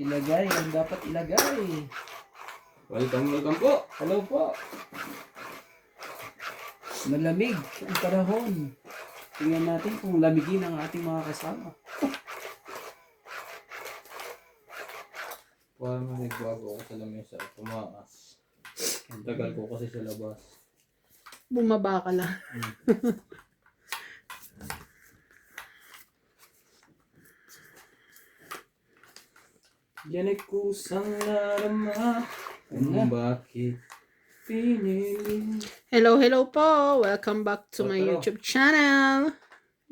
Ilagay ang dapat ilagay. Welcome po. Hello po. Malamig ang panahon. Tingnan natin kung lamigin ang ating mga kasama. Parang nagbago ako sa lamesa. Tumaas. Ang tagal ko kasi sa labas. Bumaba ka lang. Yan ay kusang narama kung bakit pinili. Hello po. Welcome back to my Hello. YouTube channel.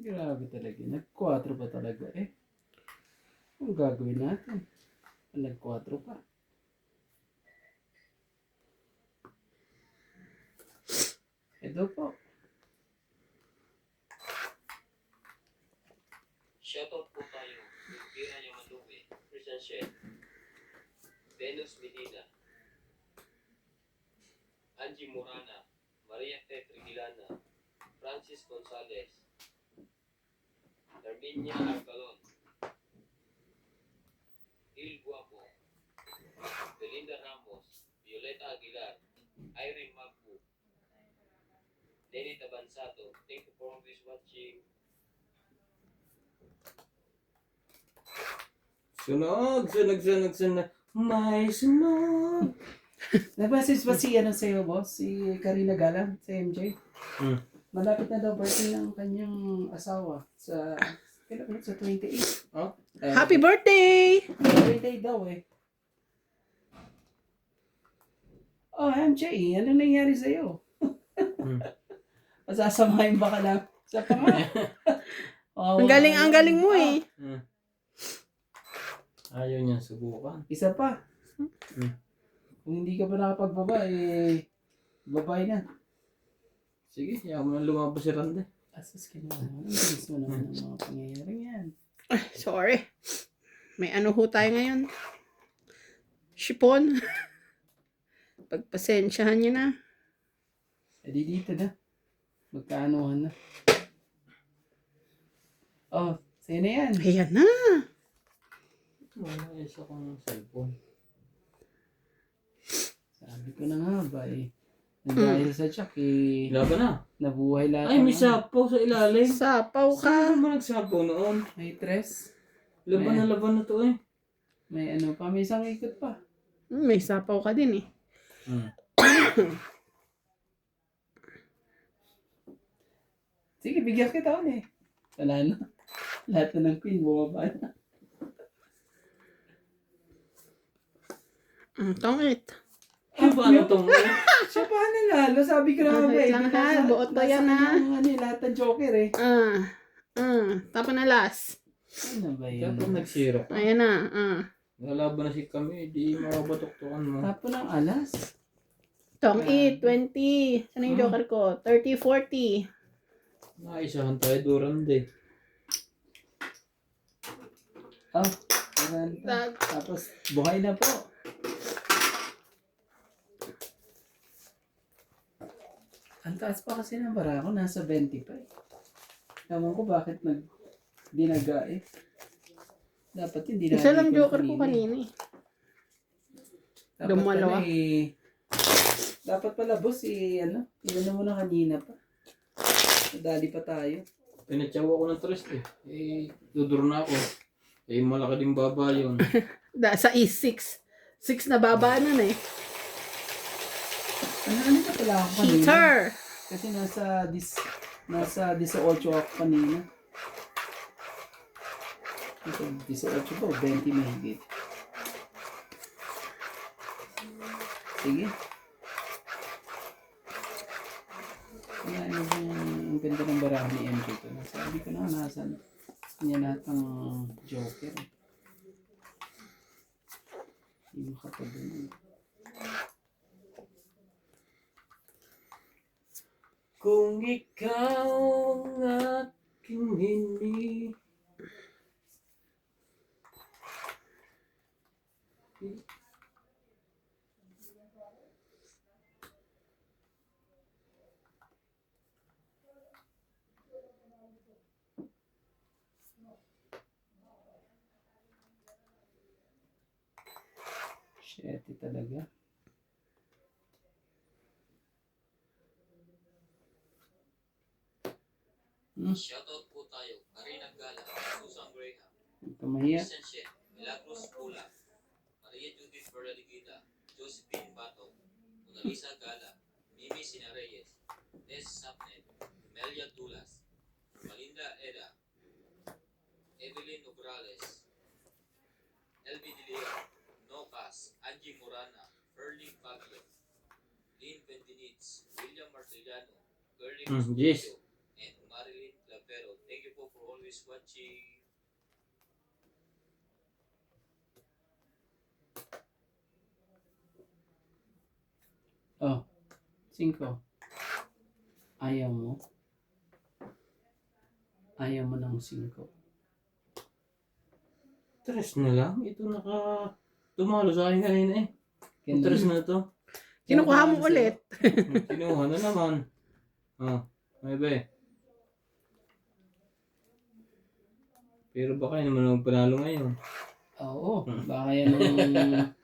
Grabe talaga. Nag-4 pa talaga eh. Ang gagawin natin? Nag-4 pa. Ito po. Shoutout po tayo. Bira niya Maluwi, Christian Shed, Venus Medina, Angie Morana, Maria Tetrigilana, Francis Gonzalez, Darminia Arcalon, Il Guapo, Belinda Ramos, Violeta Aguilar, Irene Magbu, Denny Tabansato. Thank you for always watching. Sunog. May sunog. Nag-message ba si ano sa'yo, boss? Si Karina Galang sa MJ? Malapit na daw birthday ng kanyang asawa sa kailan ulit? Sa 28. Oh? Happy birthday! Birthday daw eh. Oh, MJ, ano nangyari sa'yo? Masasamahin ba ka lang? Sa panga? Oh, Ang galing mo eh. Ayaw niya subukan. Isa pa. Kung hindi ka pa nakapagbaba, eh, babay na. Sige, yaw mo na lumabas si Rande. Asas ka naman. Ang bilis mo naman ang mga pangyayaring yan. Sorry. May ano ho tayo ngayon. Shipon. Pagpasensyahan niyo na. Eh di dito na. Magkaanuhan na. Oh, sa'yo na yan. Ayan na. Wala isa kong cellphone. Sabi ko na nga ba eh. Dahil sa Jack eh. Laban na. Nabuhay lahat. Ay, may ng- sapaw sa ilalim. Sapaw ka. Saan ba nagsapaw noon? May tres. Laban na to eh. May ano pa. May isang ikot pa. May sapaw ka din eh. Sige, bigyan kita ulit. Wala na. Lahat na ng queen bumaba na. Tongit. Ay, paano tong Siya pa nanalo. Sabi ko na nga ba Wait eh. lang ha, buot pa yan, ha? Ano, lahat ng joker eh. Tapos na last. Ano ba Kaya yun? pag nagsiro ka, Ayan na. lalaban na si kami, di makabatuktukan mo. Tapo ng alas. Tongit, 20. Saan yung joker ko? 30, 40. Naisahan tayo Durande. Oh, ganun. Tapos, buhay na po. Ang taas pa kasi ng bara ko, nasa 20 pa eh. Ewan ko bakit binaga eh. Dapat hindi na. Isa lang joker ko kanina eh. Dapat Dumalawa. pala eh. Dapat pala boss eh, ano, ilan mo na kanina pa. Nadali pa tayo. Pinatsawa ko ng trust eh. Duduro na ako. Malaki din baba yun. Sa is 6. 6 na baba nun eh. Ano pa pala ako kanina? Cheater! Kasi nasa 18 ako kanina. Ito, 18 ba? 20 mahigit. Sige. Kaya ano ba ang ganda ng barahan ni MJ ko. Sabi ko na nasan niya lahat ng joker. Hindi makapagano. Kung ikaw ang aking hindi 7 talaga. Shoutout po tayo. Karina Gala, Susan Graham, Huwag ka mahiya. Christian Shen, Milagros Pula, Maria Judith Bernaligita, Josephine Bato, Monalisa Gala, Mimi Sinareyes, Tess Sapnet, Melia Tulas, Malinda Eda, Evelyn Nograles, LB Dilia, Nocas, Angie Morana, Ferlie Fabio, Lynn Ventinitz, William Martellano, Bernie Yes. Custodio, and Marilyn Clavero. Thank you po for always watching. Oh, 5. Ayaw mo? Ayaw mo ng 5. Tres na lang. Ito tumalo sa akin kanina eh. Yung tres na to. Kinukuha mo ulit. Kinuha na naman. Oh, may be. Pero baka yun naman magpanalo ngayon. Oo, baka yan ang...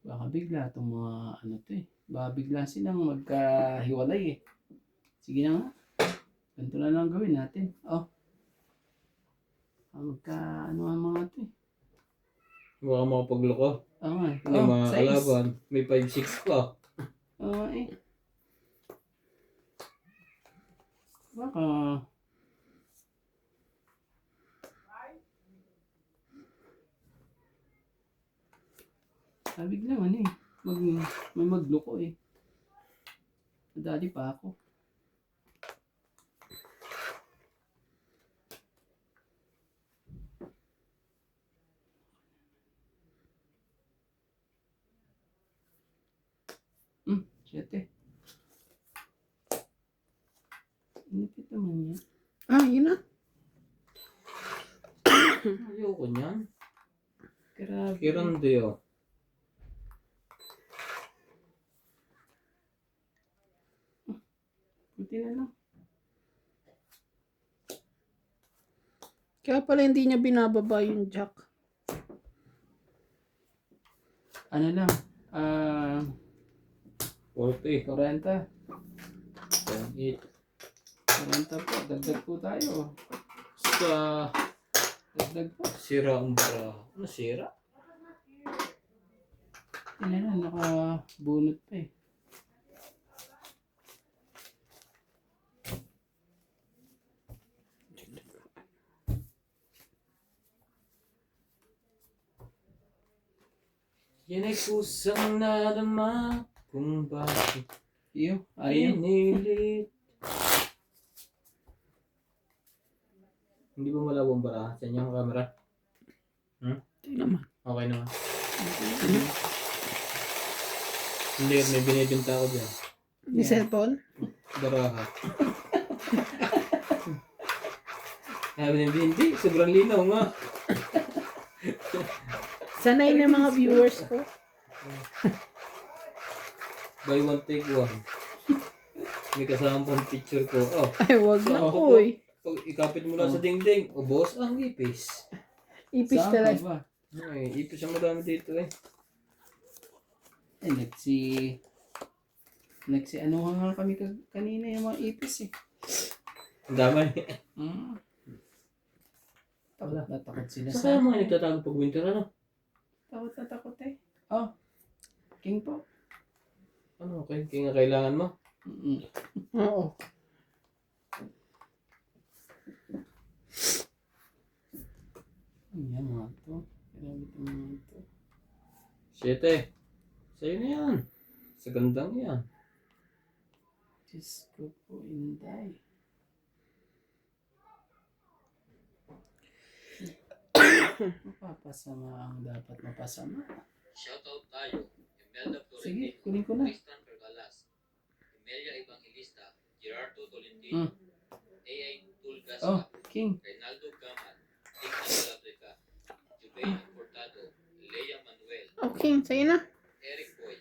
Baka bigla itong mga ano to eh. Baka bigla silang magkahiwalay eh. Sige na nga. Ganito na lang gawin natin. Oh. Ano ang mga to eh. Baka makapagloko. Oo nga. Hindi mga size. kalaban. May 5-6 pa. Oo eh. Baka... Sabig naman eh. May magloko eh. Madali pa ako. Siyete. Inipit naman yan. Ah, yun na. Ayoko niyan. Grabe. Kirande oh. Buti na lang. Kaya pala hindi niya binababa yung jack. Ano lang. 40. 40. 8. 40 po. Dagdag po tayo. Sa Dagdag po. sira ang bara. Ano sira? Ano na, nakabunot pa eh. Yan ay kusang nadama kung bakit Iyo, ayaw. pinilit. Hindi ba malabo ang bara sa inyong camera? Ito naman. Okay naman. Hindi, may binibinta ako dyan. Yung cellphone? Baraha. Sabi niya, hindi, sobrang linaw nga. Sanay na mga viewers ko. Buy one, take one. May kasama pang picture ko. Oh, Ay, wag na Ako po. uy. pag ikapit mo lang sa dingding, ubos ang ipis. Ipis Saan ka talaga. ba? Ay, ipis ang madami dito eh. Eh, anuhan nga kami kanina yung mga ipis eh. Ang dami. Takot na takot sila Sa sa... kaya mga nagtatago pag winter ano? Takot na takot eh. Oh, king po. Ano, okay? Kaya nga kailangan mo. Oo. Yan mga to. Grabe ito mga to. 7. Sa'yo na yan. Sa gandang yan. Diyos ko po, Inday. Mapapasama ang dapat mapasama. Shoutout tayo. Imelda Sige, Florentino, kunin ko na. Tristan Pergalas, Emelia Evangelista, Gerardo Tolentino, A.I. Tulgasca, Oh, king. Reynaldo Gamal, Digna Galabrica, Jubain Portado, Lea Manuel, Okay, sa'yo na. Eric Boy,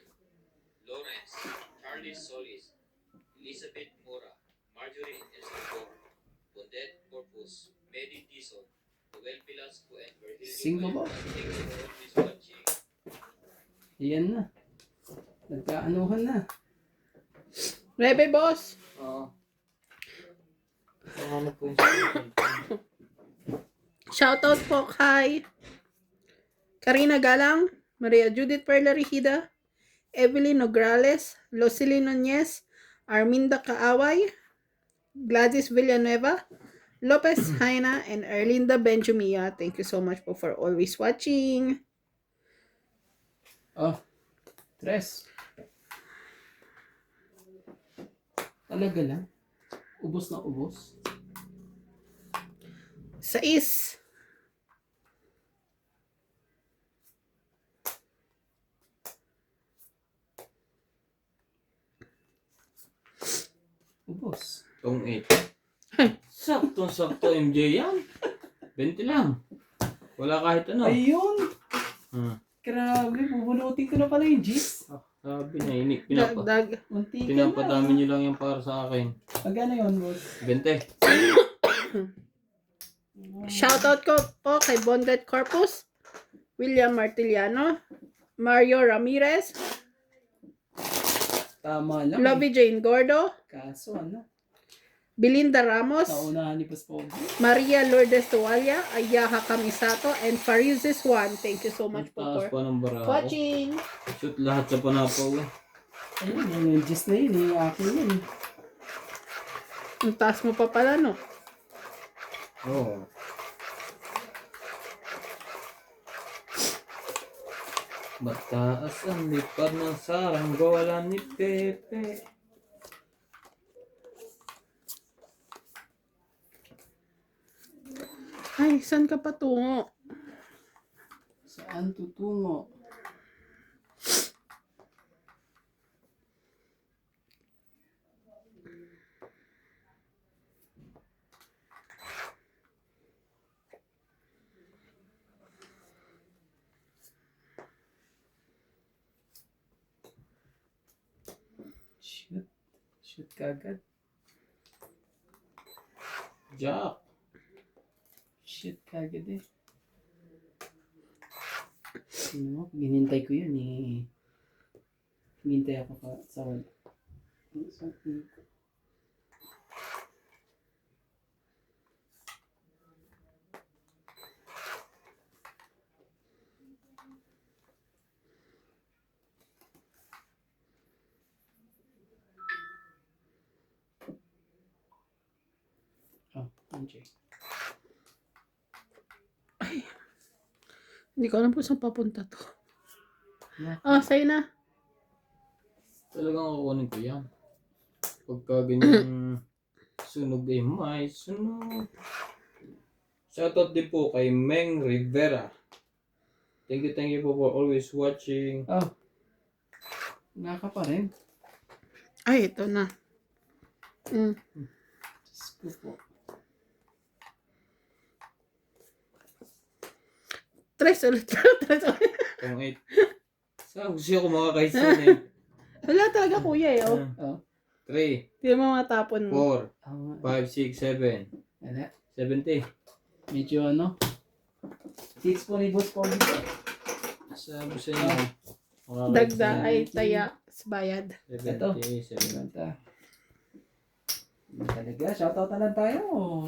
Eddie Dizon, Noel Velasco, and Virgilio Single Cuenca. boss. Thank you for always watching. Ayan na. Nagkaanuhan na. Bebe, boss. Oo. Ano po yung Shoutout po kay Karina Galang, Maria Judith Perla Rigida, Evelyn Nograles, Lucely Nunez, Arminda Kaaway, Gladys Villanueva, Lopez Haina, and Erlinda Benjumia. Thank you so much po for always watching. Oh. Tres. Talaga lang. Ubos na ubos. 6. Ubos. Tong 8. Saktong-sakto MJ yan. 20 lang. Wala kahit ano. Ayun! Hmm. Grabe, bubunutin ko na pala yung G's. Sabi niya, Dagdag. Munti ka pinapadami na. niyo lang yung para sa akin. Magkano yun, boss? 20. Shoutout ko po kay Bonded Corpus, William Martiliano, Mario Ramirez, Tama lang. Lovey Jane Gordo, Kaso ano? Belinda Ramos, Naunahan ni Paspogi. Maria Lourdes Tuwalia, Ayaha Kamisato, and Farizis Juan. Thank you so much po Taas for pa ng bara ako. watching. Shoot lahat sa panapaw eh. Ayun, yung G's na yun eh. Akin yun eh. Ang taas mo pa pala, no? Oo. Mataas ang lipad ng saranggola ni Pepe. Ay, saan ka patungo? Saan tutungo? Shoot. Shoot kagad. Jack. Shoot kagad eh. Sino mo? Ginintay ko yun eh. Ginintay ako ka sa wala. Oh, MJ. Hindi ko alam kung saan papunta to. Yeah. Ah, sa'yo na. Talagang kukunin ko yan. Pagka ganyan sunog eh, may sunog. Shoutout din po kay Meng Rivera. Thank you po for always watching. Oh. Naka pa rin. Ay, ito na. Diyos ko po. Tres ulit. Tres ulit. Kung 8. Saan gusto ko makakaisin eh. Wala talaga kuya eh. Oh. Oh. 3, Hindi mo matapon mo. 4, Oh, 5, 6, 7, wala. 70. Medyo ano. Hits po ni Boss Pogi. Sabi sa inyo. Dagda ay taya sa bayad. 70, 70. Ganda. Talaga, shoutout na lang tayo.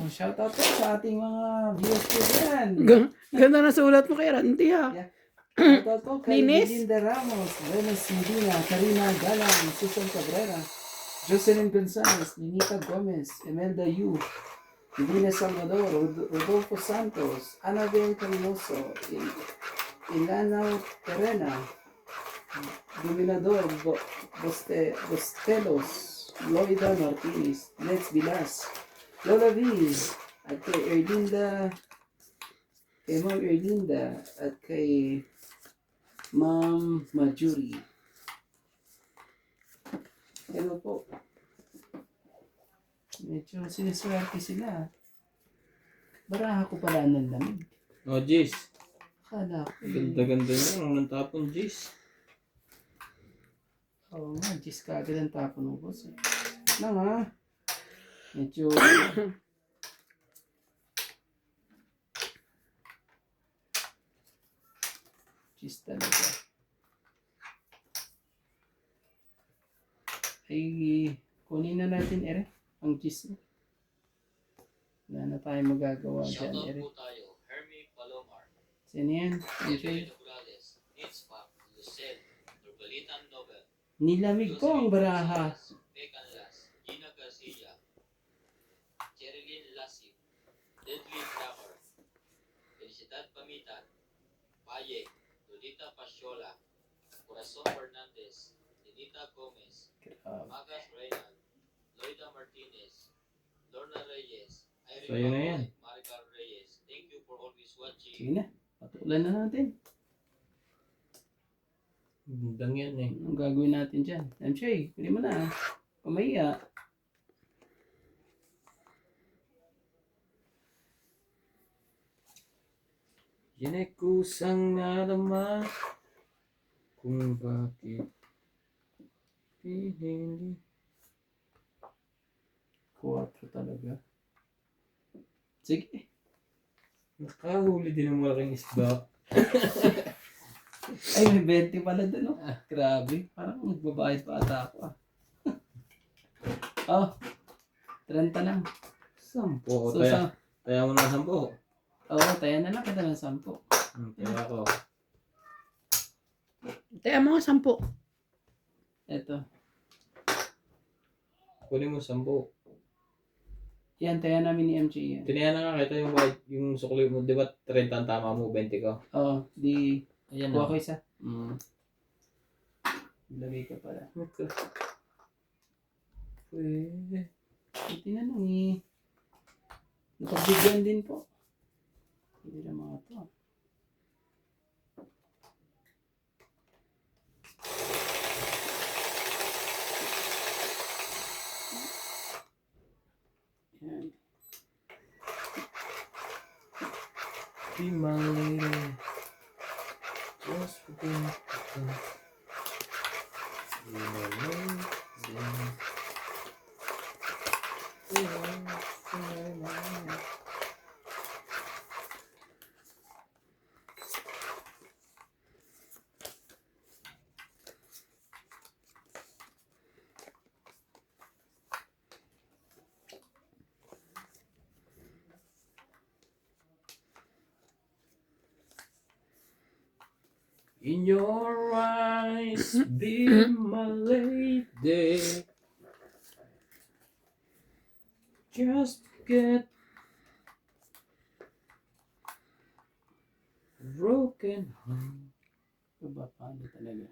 Shoutout po sa ating mga viewers po dyan. Ganda na sulat mo kay Randy ha. Shoutout po kay Linis. Belinda Ramos, Venus Medina, Karina Galang, Susan Cabrera, Jocelyn Gonzalez, Ninita Gomez, Emelda Yu, Divina Salvador, Rodolfo Santos, Annabel Carinoso, Ilana Terena, Dominador Bostelos, Loida Martinez, Lex Vilas, Lola V, at kay Erlinda, kay Ma'am Erlinda, at kay Ma'am Majuri. Hello po. Medyo siniswerte sila. Baraha ko pala ng lamig. Oh, Jis. Akala ko. Ganda-ganda niya. Ang tapon, Jis. Oo nga, Gis ka agad ang tapon ng boss. Lang ha. Medyo Cheese talaga. Ay, kunin na natin, Ere. Ang cheese. Wala na tayong magagawa dyan, Shoutout Ere. po tayo, Hermie Palomar, Sino yan? Evelyn MJ? Nograles, Nitzpak, Lucel, Nurbalitan Nobel, Nilamig ko ang baraha. Pecan Las, Gina Garcia, Cherilyn Lasip, Deadly Cracker, Felicidad Pamitan, Paye, Lolita Pasiola, Corazon Fernandez, Ninita Gomez, Grabe. Magas Reynald, Loida Martinez, Lorna Reyes, So, yun na yan. Maricar Reyes. Thank you for always watching. Sige na. Patulan na natin. Gandang yan eh. Anong gagawin natin dyan? MJ, pili mo na. Pamaya. Yan ay kusang nalaman kung bakit hindi. 4 talaga. Sige. Nakahuli din ng malaking isda. Ay, may 20 pala dun, no? Grabe. Parang magbabayad pa ata ako, ah. Oh, 30 lang. 10. So, Taya mo na 10. Oo, tayo na lang kita ng 10. Kaya ako. Kaya mga 10. Eto. Kunin mo 10. Yan, tayo namin ni MJ yan. Tinayan na nga kita yung white, yung sukli mo. Di ba 30 ang tama mo, 20 ko? Oo, di... Ayan Kuha na. ko isa. Ilagay ka pala. Pwede. Hindi na lang eh. Napagbigyan din po. Hindi na mga to. Yan. Be my lady. Just forget to be my lady. In your eyes, be my lady. Just get broken heart. Baba, paano talaga?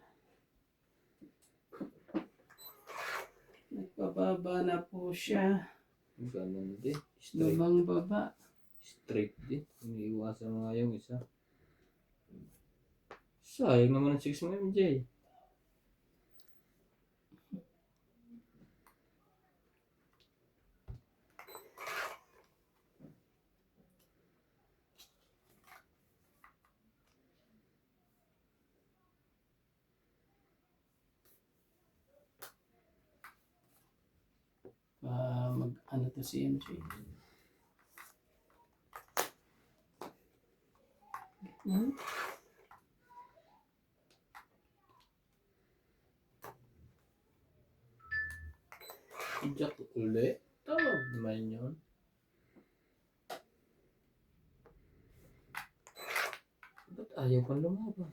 Nagpababa na po siya. Ganun din. Straight. Babang baba. Straight din. Iniiwasan mo nga yung isa. Sayang naman ang 6 mo, MJ. Ano to si MJ? Jack ulit. Tawag naman yun. Ba't ayaw pang lumaban?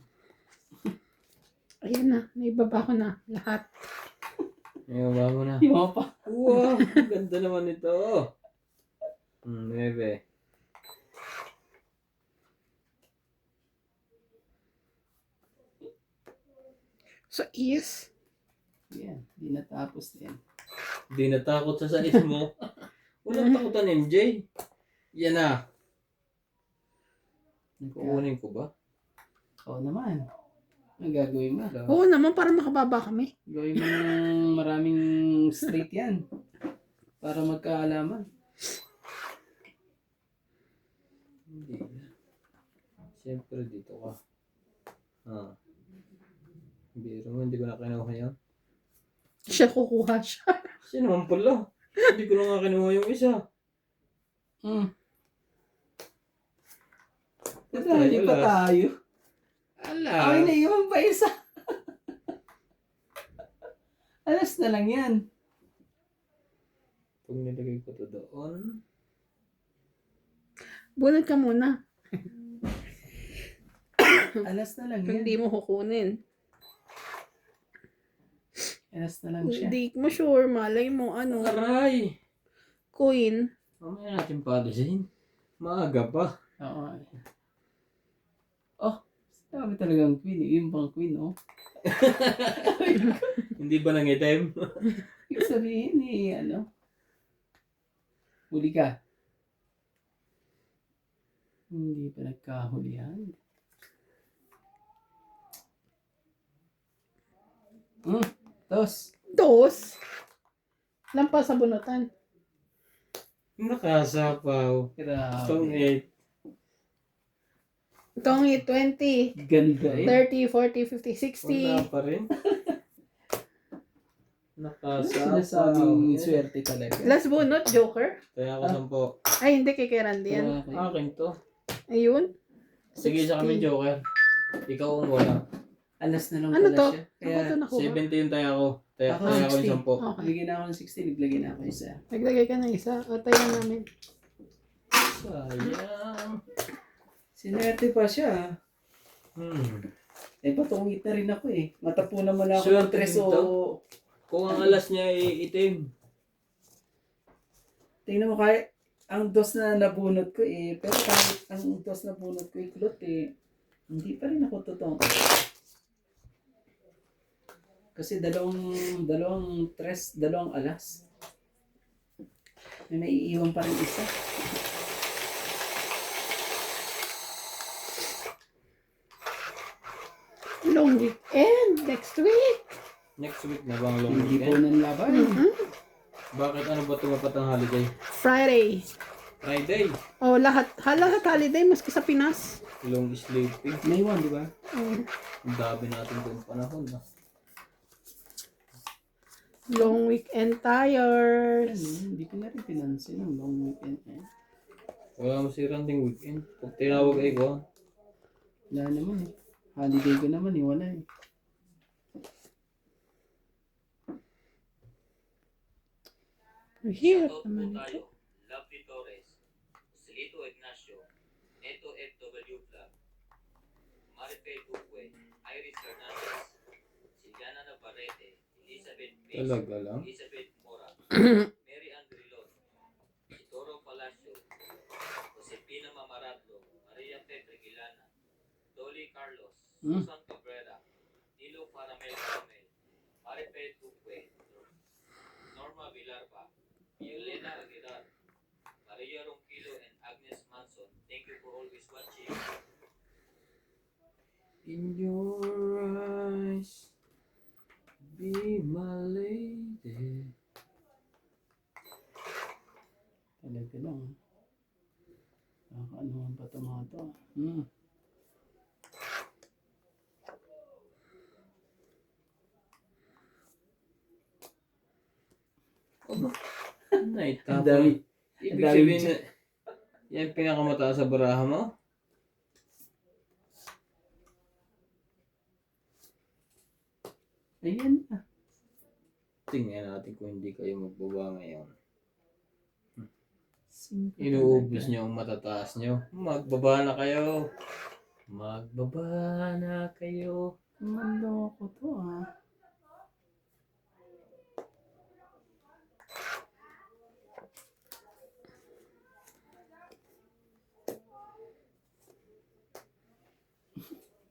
Ayan na, naibaba ko na lahat. Ayaw ba mo na? Di mo pa. Wow! Ganda naman ito. 9. So, is. Yan, di natapos din. Di natakot sa sais mo. Walang takutan, MJ. Yan na. Kukunin ko ba? Oo naman. Ang gagawin mo? Oo naman, para makababa kami. Gawin mo ng maraming straight yan. Para magkaalaman. Hindi na. Siyempre dito ka. Biro mo, hindi ko na kinuha yun. Siya kukuha siya. Siya naman pala. Hindi ko na nga kinuha yung isa. Hindi pa tayo. Ala. Ay, naiwan pa isa. Alas na lang yan. Pag nilagay ko to doon. Bunot ka muna. Alas na lang Kung yan. di mo kukunin. Alas na lang siya. Hindi mo sure. Malay mo, Aray! coin. Mamaya natin palisin. Maaga pa. Oo. Oh, sabi talagang queen. Yung pang queen, oh. Hindi ba nangitim? Ibig sabihin huli ka. Hindi pa nagkahulihan. Tos. Dos. Lampas sa bunutan. Nakasapaw. Tong Grabe. 8. Tongi 20, Ganda eh. 30, 40, 50, Wala 60. pa rin. Nakasapaw. Sinasabing swerte talaga. Last bunot, Joker. Kaya ako 10. Ay, hindi kay Randy yan. Okay. Akin to. Ayun. Sige sa kami, 60. Joker. Ikaw ang wala. Alas na lang Ano pala to? siya. Kaya Ako to nakuha. 70 yung tayo ako. Tayo Ako, ako 60. yung 10. Okay. Naglagay na ako ng 60, naglagay na ako isa. Naglagay ka ng isa. O, tayo namin. Sayang. Sinerte pa siya. Patungit na rin ako eh. Matapunan mo na ako ng Swerte 3 din o... Kung ang alas niya ay itim. Tingnan mo kahit ang dos na nabunot ko eh. Pero kahit ang dos na bunot ko kulot eh. Hindi pa rin ako totoo. Kasi dalawang alas. May naiiwan pa rin isa. Long weekend. Next week. Next week na bang long Hindi po weekend? ng laban. Bakit ano ba tumapat ang holiday? Friday. Friday. O, lahat holiday, maski sa Pinas. Long sleeping. May 1, di ba? Ang dami natin doon panahon. Long weekend tires. Hindi ko na rin pinansin ang long weekend eh. Wala masirang ding weekend. Pag tinawag ay ko, Wala naman eh. Holiday ko naman eh. Wala eh. Hirap Shoutout po naman tayo. ito. Lovely Torres, Silito Ignacio, Neto FW Vlog, Maripel Duque, Iris Hernandez, Siliana Navarrete, Elizabeth Mason, talaga lang. Elizabeth Mora, Mary Andrilon, Isidoro Palacio, Josepina Mamaradlo, Maria Petre Gilana, Dolly Carlos, Susan Cabrera, Nilo Faramel Caramel, Maripel Duque, Norma Villarba, Violeta Aguilar, Maria Ronquillo, and Agnes Manson. Thank you for always watching. In your eyes, be my lady. Talaga lang. Nakakaanuhan pa ito mga ito. Night Ang tapon. dami. Ibig ang dami sabihin na, yan pinakamataas sa baraha mo? Ayan na. Tingnan natin kung hindi kayo magbaba ngayon. Simple Inuubos talaga. nyo ang matataas nyo. Magbaba na kayo. Magbaba na kayo. Manloko to ah.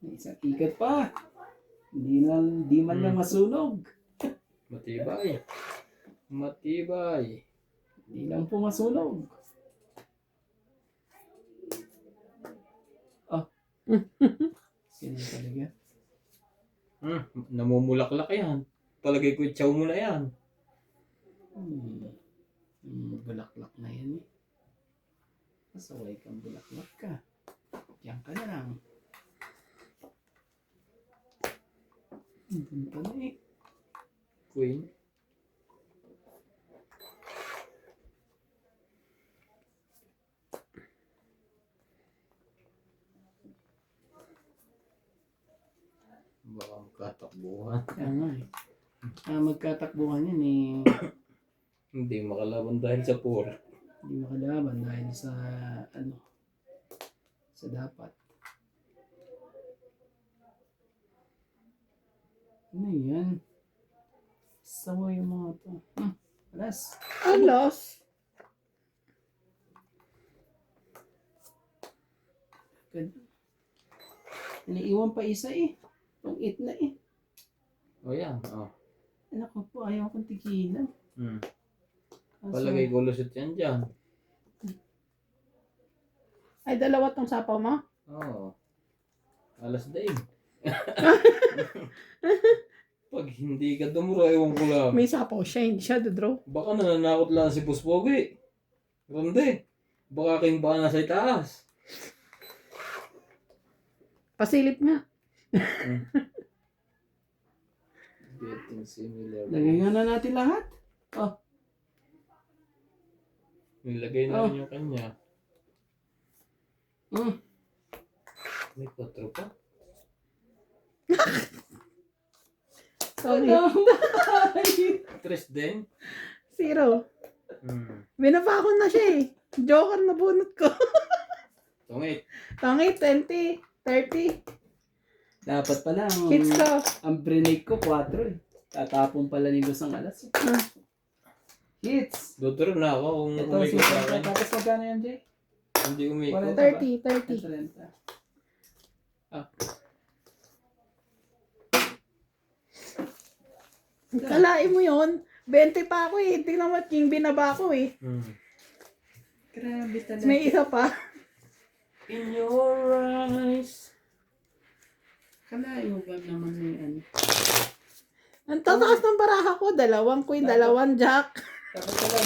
May isang ikat pa. Di man lang masunog. Matibay. Matibay. Di lang po masunog. Ah. Ganyan talaga. Namumulaklak yan. Palagay ko chow mo na yan. Bulaklak na yan eh. Masaway kang bulaklak ka. Diyan ka na lang. Doon pa na eh. Queen. Baka magkatakbuhan. Kaya nga eh. Magkatakbuhan yan eh. Hindi makalaban dahil sa poor. Hindi makalaban dahil sa sa dapat. Ano yan? Sawa yung mga to. Alas. Alas. Iniiwan pa isa eh. Itong it na eh. O yan. Oh. Anak ko po, ayaw kong tigilan. Kaso, Palagay ko lusot yan dyan. Ay, dalawa tong sapaw mo? Oo. Alas daig. Pag hindi ka dumuro, ewan ko lang. May sapaw siya, hindi siya dodraw. Baka nananakot lang si Boss Pogi. Gande. Baka king baka nasa itaas. Pasilip nga. Getting similar. lagay nga na natin lahat. Nilagay na rin yung kanya. Mm. May 4 pa. Sorry. Tres din. 0. Hmm. Binaba ko na siya eh. Joker na bunot ko. Tungit. Tangit, 20, 30. Dapat pala Hits ko. ang brinake ko 4 eh. Tatapon pala ni Luz ang alas. Hits. Dodoro na ako kung Ito, umikot sa akin. tapos magkano yan, Jay? Hindi umikot. 30, 30. 30. Kalain mo yun. 20 pa ako eh. Tingnan mo yung binaba ko eh. Grabe talaga. May isa pa. In your eyes. Kalain mo ba naman yung ano? Ang tataas ng baraha ko. 2 queen, 2 jack. Tapos pala,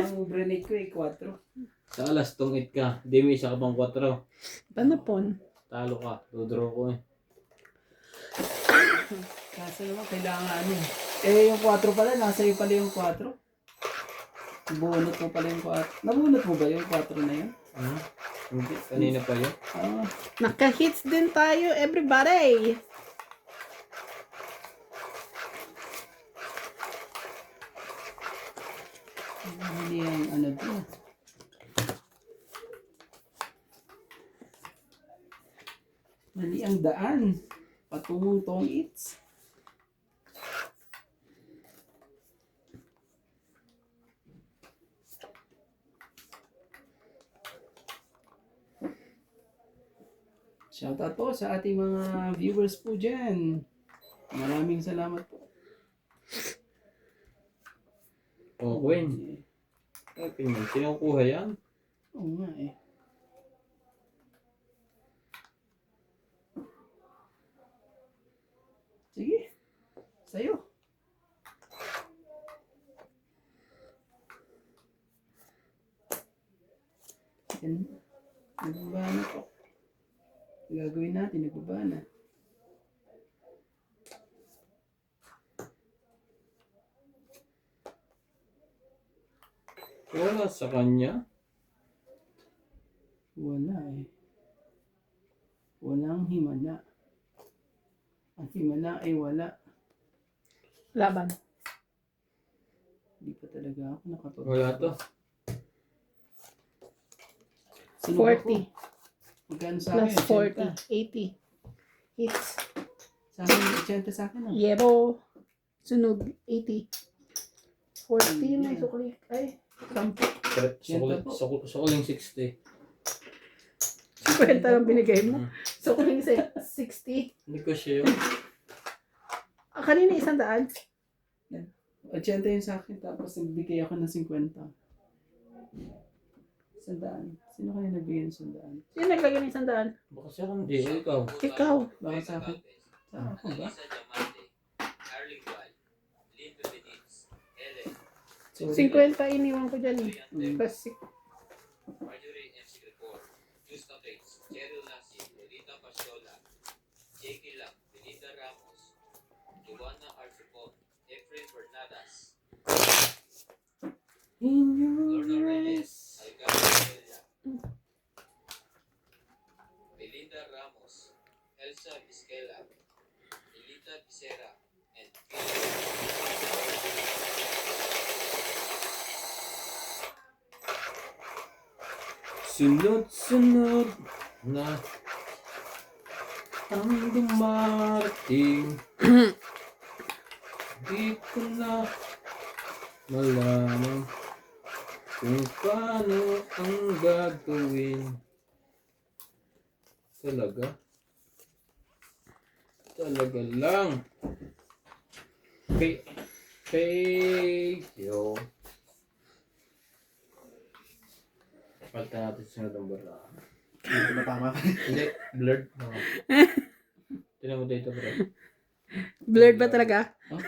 ang brinake ko eh 4. Sa alas tungit ka. Di may isa ka pang 4. Panapon. Talo ka. Dodoro ko eh. Kaso naman, kailangan ano eh. Yung 4 pala, nasa iyo pala yung 4. Bunot mo pala yung 4. Nabunot mo ba yung 4 na yun? Hindi. Kanina pa yun. Naka-hits din tayo, everybody. Hindi yung ano doon. Mali ang daan. Patungong tong its. Shoutout po sa ating mga viewers po dyan. Maraming salamat po. Oh, Queen. Tingnan. Sino kuha yan? Oo nga eh. Sige. Sa'yo. Yan. Nagbaba na po. Gagawin natin, nagbaba na. Wala sa kanya. Wala eh. Walang himala. Ang himala ay wala. Laban. Hindi pa talaga ako nakapag- Wala to. Sino ba po? 40. Magkano sa Plus akin? 40. 80. Hits. Sa akin, 80 sa akin. Ah. Yero. Sunog. 80. 40. May sukli. Ay. 10. Sukuling 60. 50 lang binigay mo. Sukli 60. Negosyo. Kanina 100. 80 yun sa akin, tapos nagbigay ako ng 50. 100. Sino kaya nagbigay ng 100? Sino naglagay ng 100? Baka siya hindi. Ikaw. Ikaw. Baka sa akin. Sa ako ba? Lisa Diamante, Arling Gual, Lynn Benitez, Ellen, So, 50 iniwan ko dyan eh. Mm. Plus Marjorie MC Report, Justa Bates, Cheryl Lassie, Lolita Pasiola, J.K. Lang, Belinda Ramos, Joanna Arcipon, Efrain Bernadas, Lorna Reyes, Algarve Villa, Belinda Ramos, Elsa Vizquela, Elita Becerra, and Sunod-sunod na ang dumarating. Di ko na malaman kung paano ang gagawin. Talaga? Talaga lang. Yo. Palta natin sa number na. Hindi ba tama? Hindi, blurred. No. Tinan mo dito, bro. Blurred ba talaga? Oh,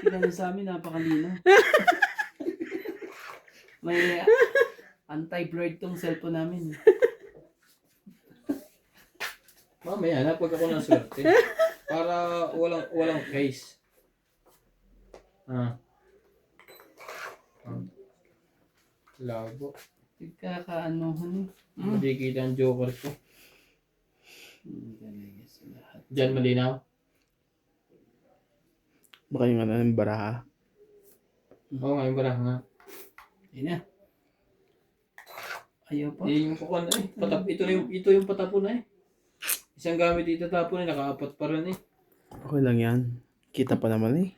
tingnan niyo sa amin, napakalino. May anti-blurred tong cellphone namin. Mamaya, napag ako ng swerte. Para walang case. Labo. Tigkakaanuhan eh. Hindi kita ang joker ko. Ganyan sa lahat. Diyan malinaw. Baka yung ano ng baraha. Oo nga, yung baraha nga. Yun na. Ayaw pa. Yung kukuha na eh. Ito yung patapon na eh. Isang gamit dito tapon eh. Nakaapat pa rin eh. Okay lang yan. Kita pa naman eh.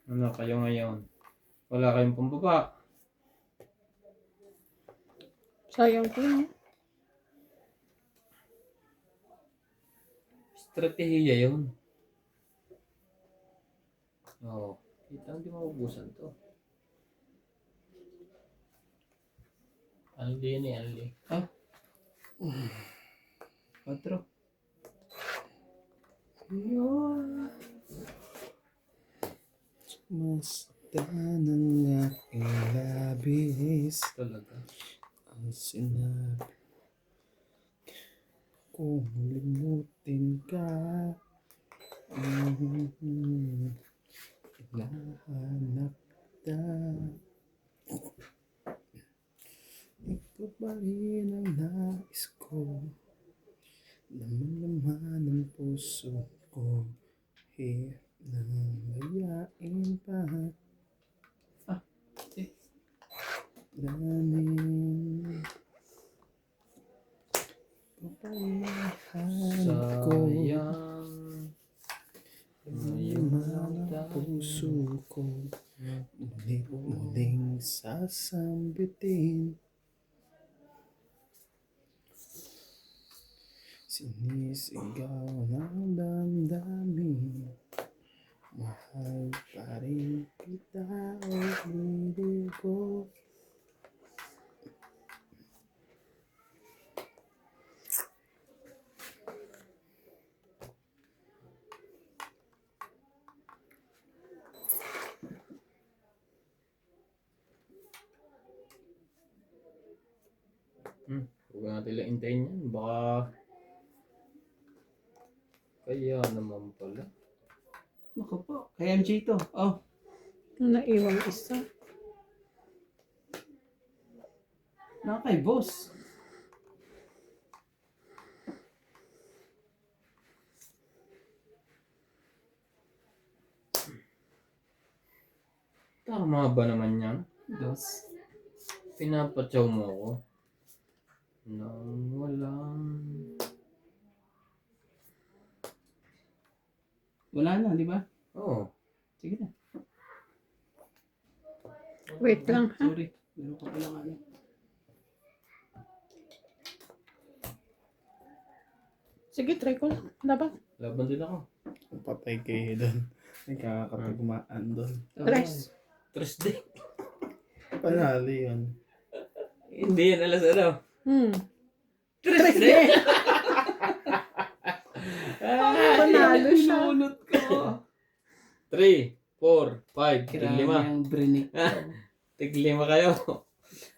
Ano kayo ngayon? Wala kayong pambaba. Sayang ko yun. Estratehiya yun. Oo. Kita hindi maubusan to. Aldi yan eh, aldi. 4. Basta ng aking labis Talaga. ang sinabi kung limutin ka. Hinahanap ka. Ikaw pa rin ang nais ko. Laman-laman ng puso ko. Hirap nang layain pa. Daming papayahan ko. Sayang. Laman ang puso ko. Muling sasambitin. Sinisigaw ng damdamin. Mahal pa rin kita o hindi ko. Huwag natin lang intayin yan. Baka kaya naman pala. Naku po. Kay MJ to. Oh. Naiwang isa. Kay boss. Tama ba naman yan? Dos. Pinapatsaw mo ako. Nang walang... Wala na, di ba? Oo. Sige na. Wait lang, ha? Sorry. Meron ko palang ano. Sige, try ko lang. Dapat. Laban din ako. Patay kayo doon. Nagkakatagmaan doon. Tres. Thursday. Panalo yun. Hindi yan alas ano. Thursday. Panalo siya. Pinunot ko. 3, 4, 5, Grabe 5. ang brinik. Tig-5 kayo.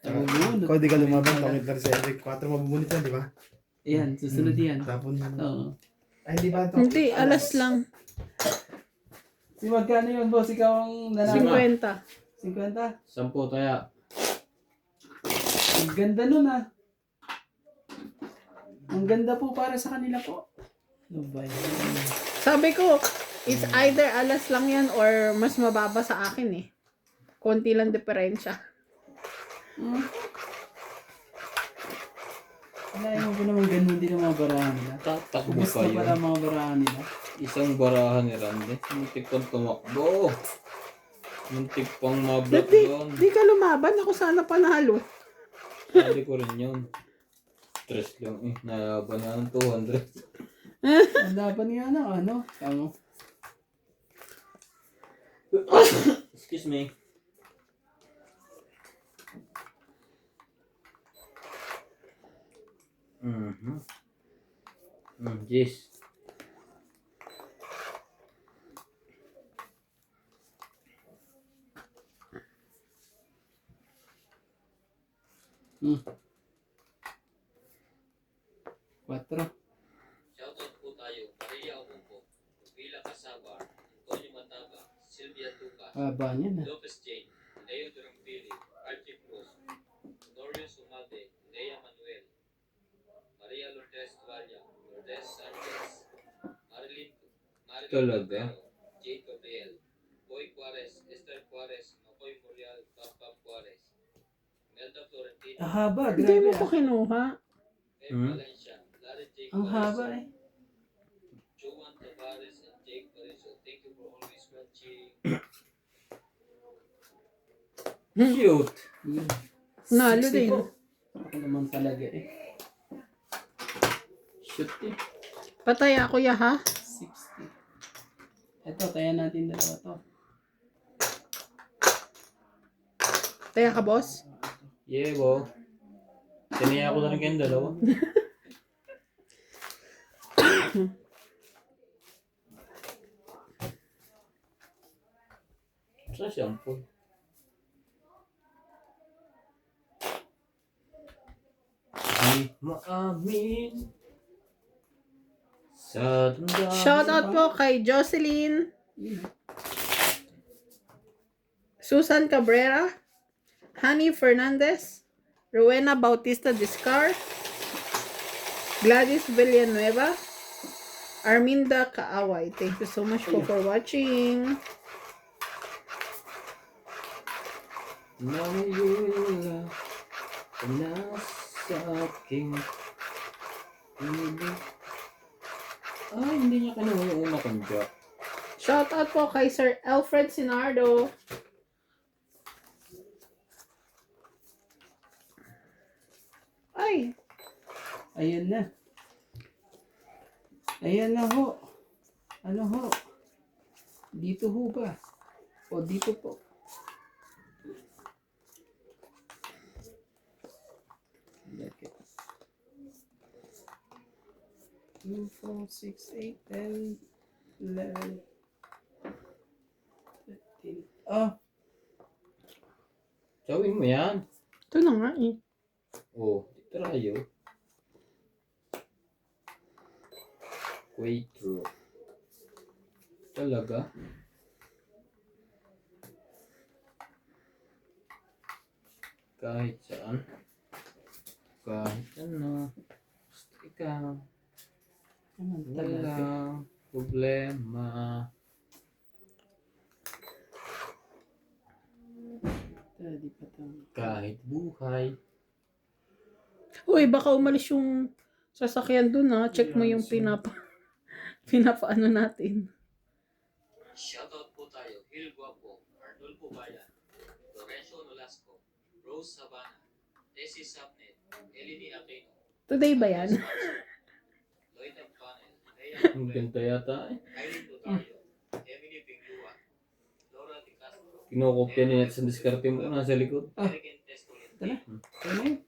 Pinunot. Kung di ka lumaban, pangit na si Eric. 4 mabubunit yan, di ba? Yan, susunod yan. Tapon na. Oo. Ay, di ba? Hindi, alas lang. Si magkano yun, boss? Ikaw ang nanalo. 50. 50? 10 kaya. Ang ganda nun ah. Ang ganda po para sa kanila po. Ano ba yan? Sabi ko, it's either alas lang yan or mas mababa sa akin eh. Konti lang diferensya. Wala ko naman ganun din ang mga barahan nila. Tatakbo Ubus pa na pala yun. ang mga barahan nila. Isang barahan ni Randy. Muntik pang tumakbo. Muntik pang mablock Di, doon. di ka lumaban. Ako sana panalo. Sabi ko rin yun. Stress lang eh. Nalaban na ng 200. Ang laban nga na, ano? Excuse me. Yes. Hmm. 4. Shoutout po tayo, Maria Obuco, Villa Casabar, Antonio Mataba, Sylvia Tucas, Haba niya na. Lopez Jane, Leo Durambili, Archie Cruz, Norio Sumade, Lea Manuel, Maria Lourdes Tualla, Lourdes Sanchez, Marilyn Talaga? Cordero, Jade Gabriel, Boy Juarez, Esther Juarez, Makoy Morial, Papa Juarez, Melda Florentino, Haba, Hindi mo grabe ko kinuha. Feb Valencia, Larry J. Ang haba Juarez, eh. Joan Tavares, and Jake Pariso. Thank you for always watching. Cute. Nalo 60 din. po. Ako naman talaga eh. Shoot eh. Patay ako ya ha. 60. Ito, kaya natin dalawa to. Taya ka, boss. Yeah, bo. Tinaya ko na rin kayong dalawa. Sa shampoo. Di maamin sa damdamin. Shoutout po kay Jocelyn, Susan Cabrera, Honey Fernandez, Rowena Bautista Discar, Gladys Villanueva, Arminda Kaaway. Thank you so much po for watching. Nawala ka na sa aking piling. Ay, hindi niya kinuha yung una kong jack. Shoutout po kay Sir Alfred Sinardo. Ay, Ayan na. Ayan na ho. Ano ho? Dito ho ba? O dito po. Okay. 2, 4, 6, 8, 10, 11, 13. Oh, Gawin mo yan. ito na nga eh. Oh, tayo. Quattro. Talaga? Kahit saan. Kahit ano. Basta ikaw. naman talaga. Walang problema. Di pa to. Kahit buhay. Uy, baka umalis yung sasakyan dun ha. Check mo yung pinapaano natin. Shoutout po tayo, Hil Guapo, Arnulfo Bayan, Lorenzo Nolasco, Rose Sabana, Tessie Sapnet, Eleni Aquino, Today ba yan? Lloyd Panel, Rhea Ang Manuel, ganda yata eh. Irene Lotario, Emily Pinglua, Laura Di Castro, Kinokopya niya sa diskarte mo nasa likod. Eric Testolin, Tala. Ano yun?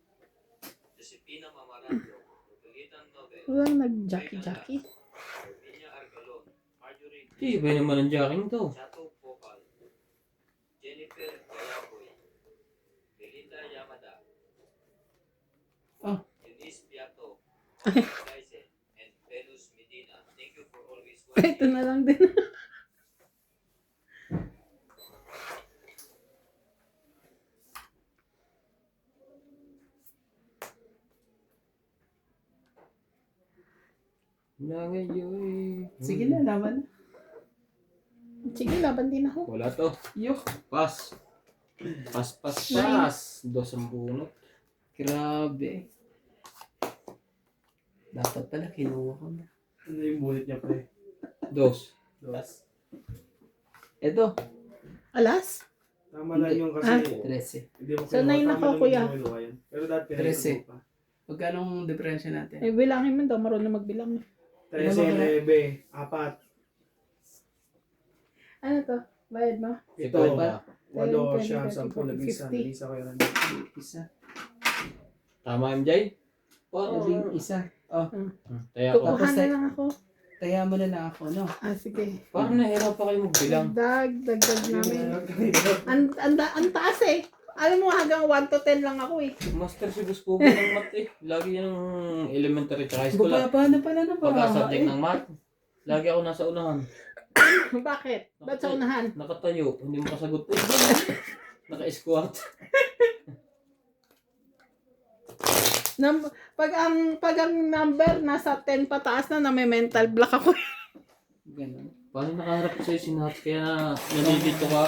Josepina Mamarando, Rupilitan Nobel, Walang nag-jockey-jockey. Herminia Argalon, Marjorie Iba naman ang jacking to. Chato Popal, Jennifer Gayaboy, Belinda Yamada, Oh. Eunice Piato, Tyson, and Venus Medina. Thank you for always Ito watching. na lang din. Na ngayon. Sige na, laban na. Sige, laban din ako. Wala to. Yo, Pas. Pas. Dos ang bunot. grabe. Dapat pala kinuha ko na. Ano yung bunit niya, pre? Dos. Dos. Ito, Alas? Tama lang yung kasi. 13. Hindi mo So, kinuha, nine tama ako, lang kuya. yung kinuha yan. Pero dati Trese. pinag-ipo pa. Magkano diferensya natin? Eh, bilangin mo daw. Marunong magbilang. 13, 11, 4. Ano to? Bayad mo? Ito, ba? 8, 10, 9, 10, 20, 11, isa ko yan. Isa. Tama, MJ? Labing isa. Oh, Kaya ako. Tapos Kuha na tayo- lang ako. taya mo na lang ako, no? Ah, sige. Parang nahirap pa kayo magbilang. Dagdag namin. Ang taas eh. Alam mo, hanggang 1 to 10 lang ako eh. Master si Buspogo ng math eh. Lagi yan ng elementary tsaka high school. Baba na pala na ba? Pagka-subject ng math, lagi ako nasa unahan. Bakit? Ba't sa unahan? Nakatayo, hindi mo kasagot eh. Naka-squat. Pag ang number nasa 10 pataas na may mental block ako. Ganun. Paano nakaharap ko sa'yo si Nat? Kaya nalilito ka.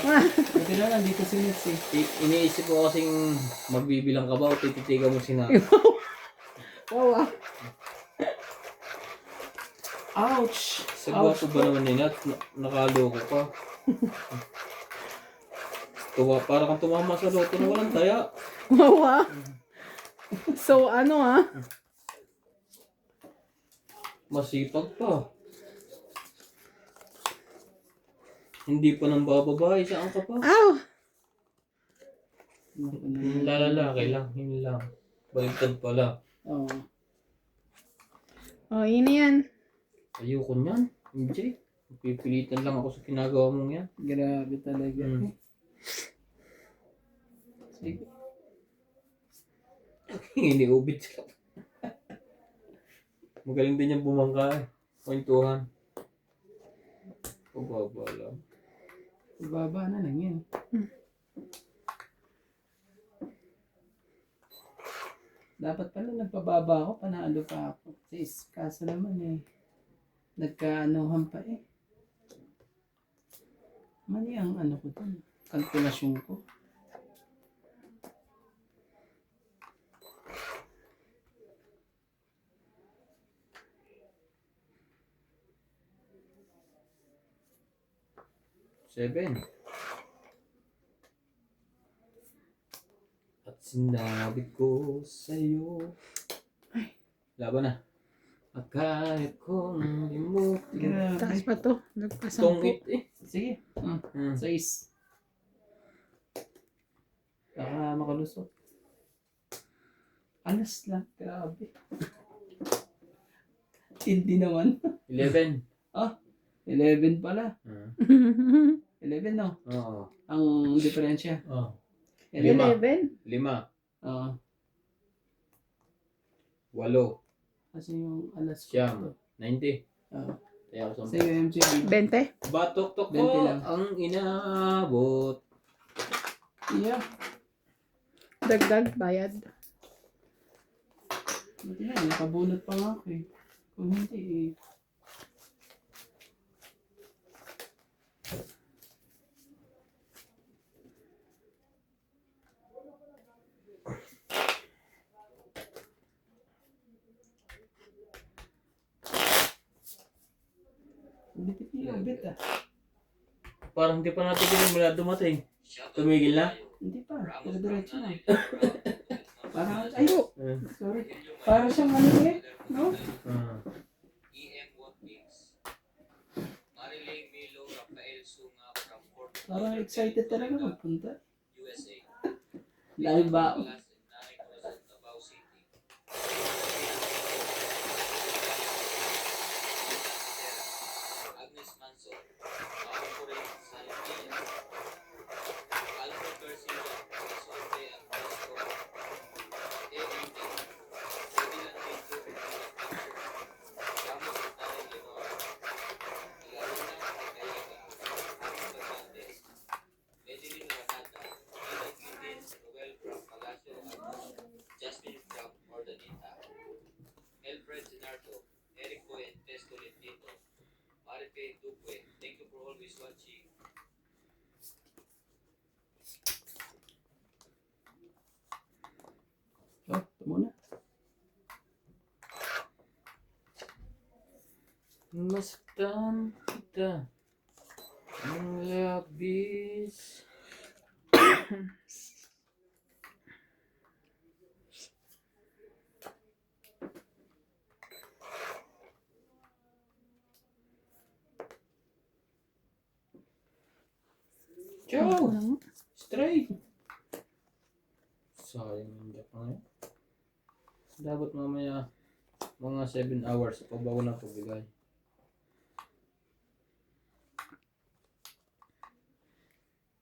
Buti na lang, dito si Nits eh. Iniisip ko kasing magbibilang ka ba o tititigan mo si Nat? Wow. Ouch! Sa gwapo ba naman ni Nat? Nakaloko ka. Para kang tumama sa loto na walang taya. Wow ah. So ano ah? Masipag pa. Hindi pa nang bababae, saan ka pa? Ow! Lalaki lang, yun lang. Baligtad pala. Oo. Oh, yun na yan. Ayoko niyan, MJ. Pipilitan lang ako sa ginagawa mong yan. Grabe talaga. Hmm. Sige. Iniubit siya. Magaling din yung bumangka eh. Kwentuhan. Pababa lang. Baba na lang yan. Dapat pala nagpababa ako, panalo pa ako. Sis, kaso naman eh. Nagkaanuhan pa eh. Mali ang ano ko dun. Kalkulasyon ko. Seven. At sinabi ko sa'yo. Laban na. Akala ko hindi mo Taas pa to. Nagpasampu. tungit eh. Sige. Hmm. 6. Baka makalusot. Alas lang. Grabe. Hindi naman. 11. 11 pala. Hmm. 11 no? Oo. Ang diferensya. Oh. 11. 11. 5. Oo. 8. Kasi yung alas ko. Siyam. 90. Oo. Kaya ako Sa UMG. 20. Batok-tok 20 ko lang. ang inabot. Yeah. Dagdag bayad. Buti na, nakabunot pa nga ako eh. Kung hindi eh. Bit ah. Parang hindi pa natin mula dumating. Tumigil na? Hindi pa. Pero diretso na. Parang, ay, Hmm. sorry. Parang siyang ano eh. No? Ah. E.M. Watkins, Mariling Milo Rafael Sunga from Fort Parang excited talaga magpunta. USA. Live ba? Last in Nanay Cruzan, Davao City. Agnes Manso, Maupuri, San Miguel. Alfred Garcia, Sorte at Pasco. A.A.T. Sibilan Dito, Ramos Santana Leonor. Laruna Cagayaga, Amo Berlantes. Medellin Granada, Ida Guindin, Noel from Palacio Agnos, Jasmine from Ordanita. Elfred Ginardo, Eric Fuentes Andre Duque. Thank you for always watching. Oh, ito muna. Masdan kita ng labis. Ciao! Straight! Sayang yung jack na yun. Dapat mamaya mga 7 hours pa bago na pagbigay.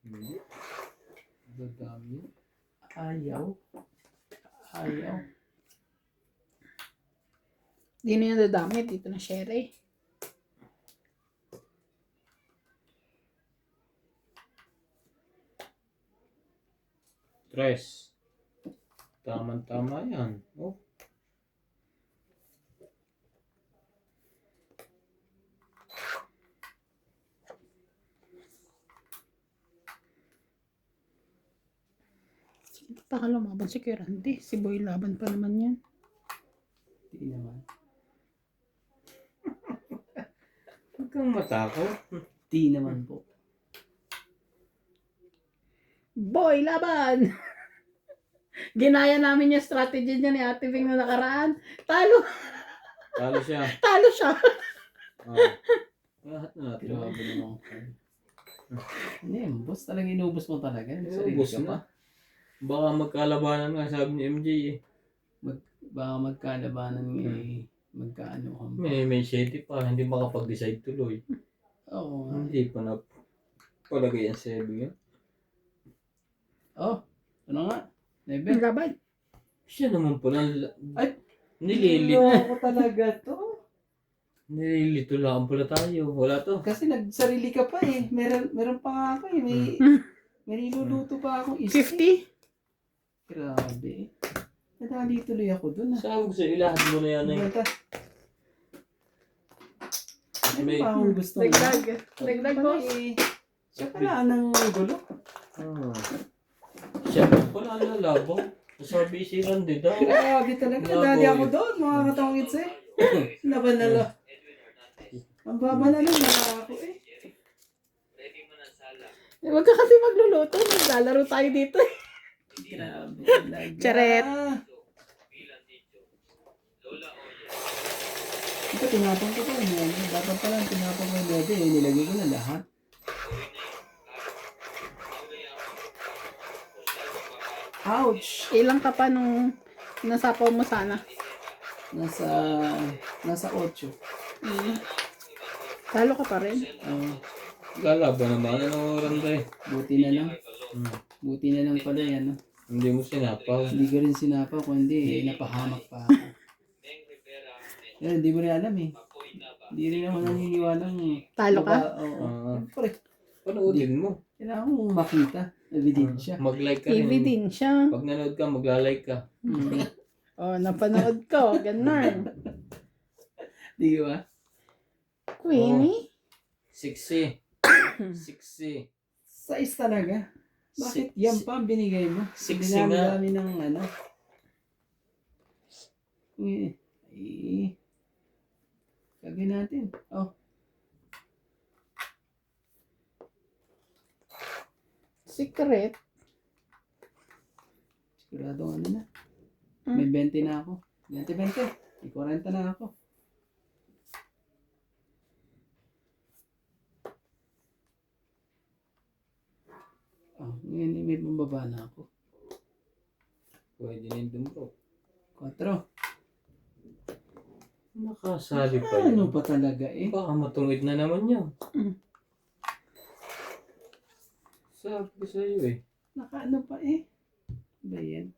Hindi. Dadami yun. Ayaw. Ayaw. Di na yung dadami. Dito na share. Tres. Tama-tama yan. Oh. Baka lumaban si Kuya Randy. Si Boy laban pa naman yan. Di naman. Huwag kang matakot. Di naman po. Boy, laban! Ginaya namin yung strategy niya ni Ate Bing na nakaraan. Talo! Talo siya. Talo siya! Oh. Lahat na natin. Grabe naman. Ano yun? Boss, talagang inubos mo talaga. Sarili Ubus ka pa. na. Baka magkalabanan nga sabi ni MJ eh. Baka magkalabanan eh. Magkaano ka. May shady pa. Hindi makapag-decide tuloy. Oo. Hindi pa na palagay ang 7 yun. Oh, ano nga? Never. Laban. Siya naman pala. Ay, Nililito. ako talaga to. Nililito lang pala tayo. Wala to. Kasi nagsarili ka pa eh. Meron pa nga ako eh. May niluluto pa akong isa. 50? Grabe. Nadali tuloy ako dun ah. Sabog sa ilahan mo na yan eh. Bata. Ano May- pa akong gusto mo? Dagdag. Dagdag, Pala boss. eh. Siya pala ang gulo. Ah. Siya naman pala ang lalabaw. Sabi si Randy daw. Grabe talaga. Nadali ako doon. Mga katawangit sa'yo. Laban na lang. Edwin Hernandez. Ang baba na lang. Wala ako eh. Freddy Manansala. Huwag ka kasi magluluto. Naglalaro tayo dito. Grabe talaga. Charet. Bilan Dicho. Lola Oye. Ito, tinapang ko pa yun. Dapat pala tinapang ko yun. Eh, nilagay ko na lahat. Ouch! Ilang ka pa nung nasapaw mo sana? Nasa 8. Talo ka pa rin. Lalaban naman. Ano Randy? Buti na lang. Buti na lang pala yan. No? Hindi mo sinapaw. Hindi ko rin sinapaw, kundi napahamak pa ako. Yan, hindi mo rin alam eh. Hindi rin ako naniniwalang Talo ka? Oo. Ah. Siyempre, Panoodin mo. kailangan mong makita. Ebidensya. Mag-like ka TV rin. din siya. Pag nanood ka, magla-like ka. Oh, napanood ko. Ganun. Di ba? Queenie? 60. 60. Size talaga. Bakit yan pa ang binigay mo? Sexy nga. Dinami ng ano. Kagay natin. Oh. Secret? Siguradong ano na. May 20 na ako. 20. May 40 na ako. Oh, ngayon may pambaba na ako. Pwede na yung bro. 4. Nakasali pa Ano yun. pa talaga eh? Baka matungid na naman yun. Mm. Sabi ko sa'yo eh. Nakaano pa eh? Ba yan?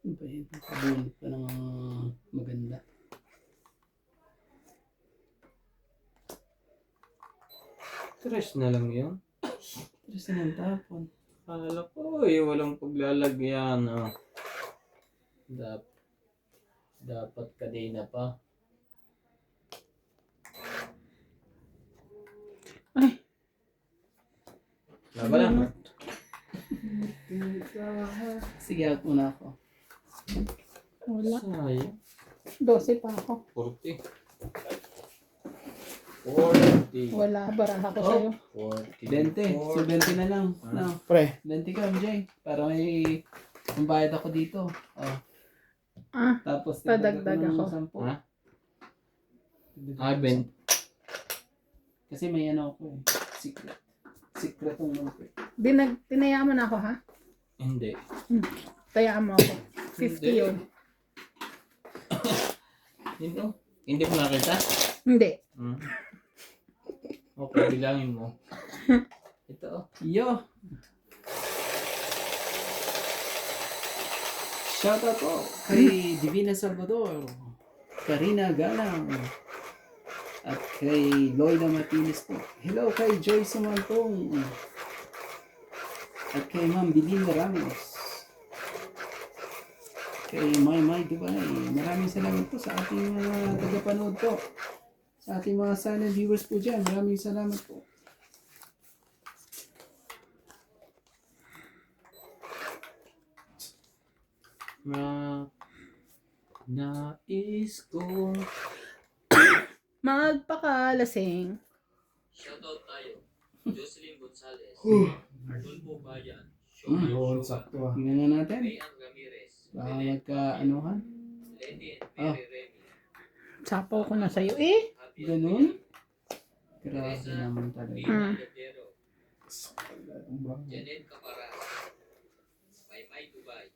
Ano ba yan? Nakabunot pa ng maganda. Tres na lang yun. Tres na ng tapon. Akala ko eh, walang paglalagyan. Oh. Dapat kanina pa. Ay. Wala ba na? Sige, out muna ako. Wala. Sayang. 12 pa ako. 40. 40. Wala, baraha ko Oh. sa'yo. 40. 20. So 20 na lang. No. Pre. 20 ka, MJ. Para may bayad ako dito. Oh. Ah, Tapos Padagdag ako. 10. Ha? Ben. Kasi may ano ako eh. Secret. Secret ang mga tinayaman ako ha? Hindi. Tayaan mo ako. 50 Hindi. yun. Hindi mo nakita? Hindi. Hmm. Okay, bilangin mo. Ito oh. Yo! Shoutout po kay Divina Salvador, Karina Galang, at kay Loida Martinez po. Hello kay Joyce Sumantong, at kay Ma'am Belinda Ramos, kay May Dubai. Maraming salamat po sa ating mga tagapanood po. Sa ating mga silent viewers po dyan. Maraming salamat po. Nais ko. Magpakalasing. Shoutout tayo. Jocelyn Gonzalez. Arnulfo Bayan. Yun, sakto ah. Tingnan nga natin. Mayan Ramirez. Baka magka-anuhan. Lady and Ah. Mary Remy. Sapaw ko na sa'yo eh. Happy Ganun? Grabe naman talaga. Pina Yadero. Janet Caparas. Maymay Dubai.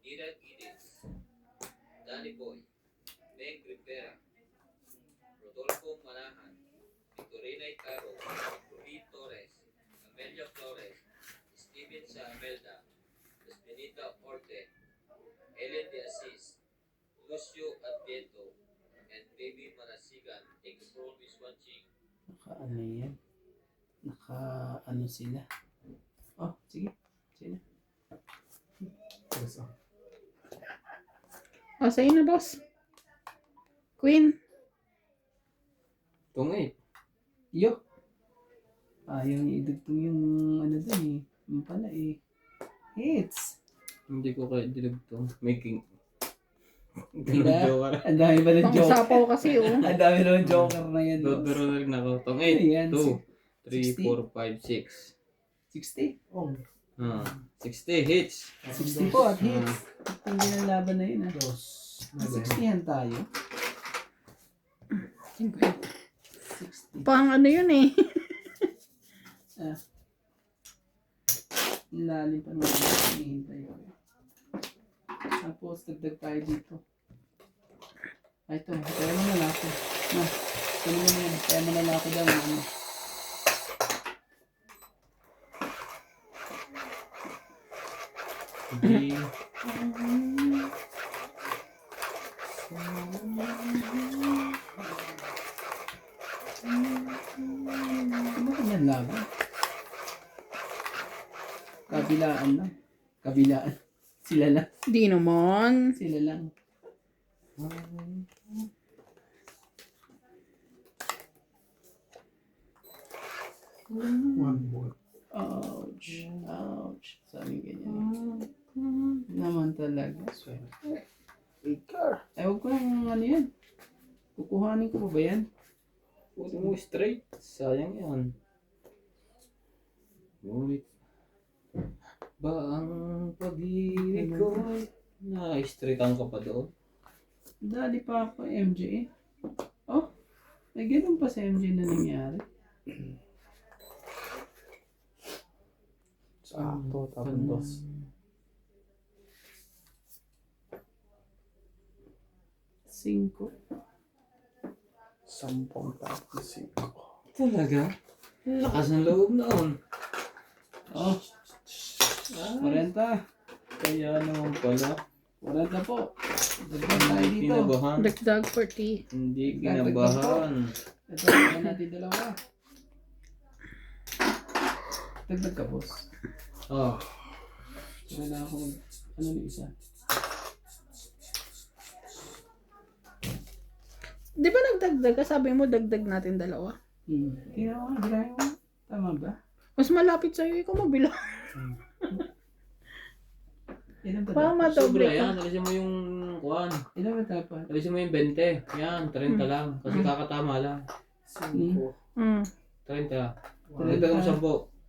Nira Gides. Danny Boy. Meg Rivera. Rodolfo Manahan. Victorina Itaro. Ruby Torres. Amelia Flores. Steven Sa Amelda. Benita Orte. Ellen De Assis. Lucio Advieto. And Baby Marasigan. Thank you for always watching. Naka-ano yan? Naka-ano sila? Oh, sige. Sige. Yes, ah. O, sa'yo na, boss. Queen. Tungit. Yo! Ayaw niya idugtong yung ano dun eh. Yung pala eh. Hits! Hindi ko kaya dilugtong. Making. Diba? Joker. Ang dami ba ng Pang joker? sapaw kasi oh. Ang dami na ng joker na yan. boss. Dodoro na rin ako. Ano 8, yan? 2, 3, 60? 4, 5, 6. 60? Oh, 60 hits. 60 po at hits. Hindi na laban na yun ah. dos. 60 tayo. 60. Pang ano yun eh. Ah. Lalim pa naman. Hinihintay ko. Tapos, dagdag tayo dito. Ay, ito. Kaya mo nalako. Na. Ito naman yan. Kaya mo nalako daw. Ano. Hindi. Ano ba yan laban? Kabilaan lang. Kabilaan. Sila lang. Di naman. Sila lang. One ball. Ouch. Ouch. Sabi ganyan. Naman talaga. Ay, huwag ko lang ano yan. Kukuhanin ko pa ba yan? Puto mo straight. Sayang yan. Ngunit ba ang pag-ibig ko ay na-straightan ka pa doon? Dali pa ako MJ. Oh, may ganun pa sa MJ na nangyari. Sakto, tapos. 5. Sampung tapos 5. Talaga? Lakas ng loob noon. Oh, 40. Kaya naman pala. 40 po. Dagdag tayo Hindi dito. kinabahan. Dagdag 40. Hindi kinabahan. Ito, dagdag natin dalawa. Dagdag ka, boss. Oh, Wala ako. Ano na isa? Di ba nagdagdag ka? Sabi mo dagdag natin dalawa. Tingnan mo, bilahin mo. Tama ba? Mas malapit sa'yo, ikaw mabilang. Ilan ba Parang dapat? madoble Sobra ka. yan. Alisin mo yung kuhan. Ilan ba dapat? Alisin mo yung 20. Yan, 30 lang. Kasi kakatama lang. 5. Mm. 30. Dagdag mo 10.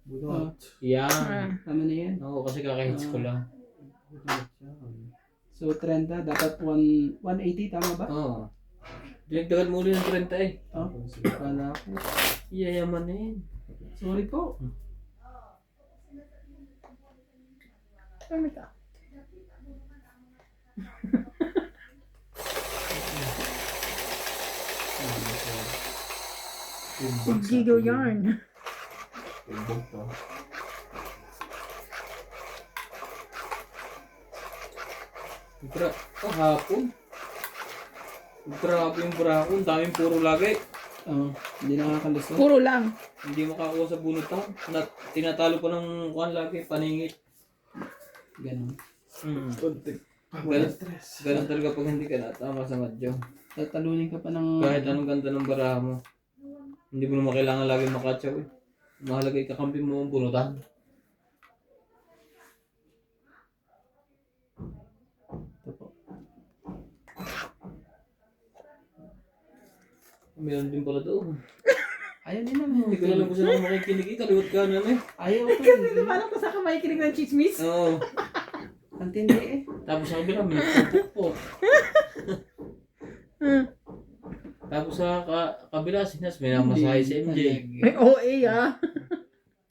Bunot. Yan. Ah. Tama na yan. Oo, kasi kakahits ko lang. Bunot yan. So, 30, dapat 180, tama ba? Oo. Dinagdagan mo ulit ng 30 eh. Oh, kala ko. Yayaman na yun. Sorry po. Kami ka. Giggle yarn. Timbog to. Hapon. Grabe yung brako. Ang daming puro lagi. Oh, hindi nakakalusot. Puro lang. Hindi makakuha sa bunutan. Tinatalo pa ng kuhan lagi. Paningit. Ganun. Kunti. Ganun, ganun talaga pag hindi ka natama sa madyo. Tatalunin ka pa ng... Kahit anong ganda ng baraha mo. Hindi mo naman kailangan lagi makatsaw eh. Mahalaga ikakampi mo ang bunutan. Ito po. Meron din pala doon. Ayaw din naman. Hindi ko na alam kung saan ako makikinig eh. Kaliwat ka na eh. Ayaw ko. Kasi paano ko sa kamay kinig ng chismis? Oo. Ang tindi eh. Tapos sa kabila, may pupukpok. Tapos sa kabila, sinas, may namasahe si MJ. Ay, OA ah.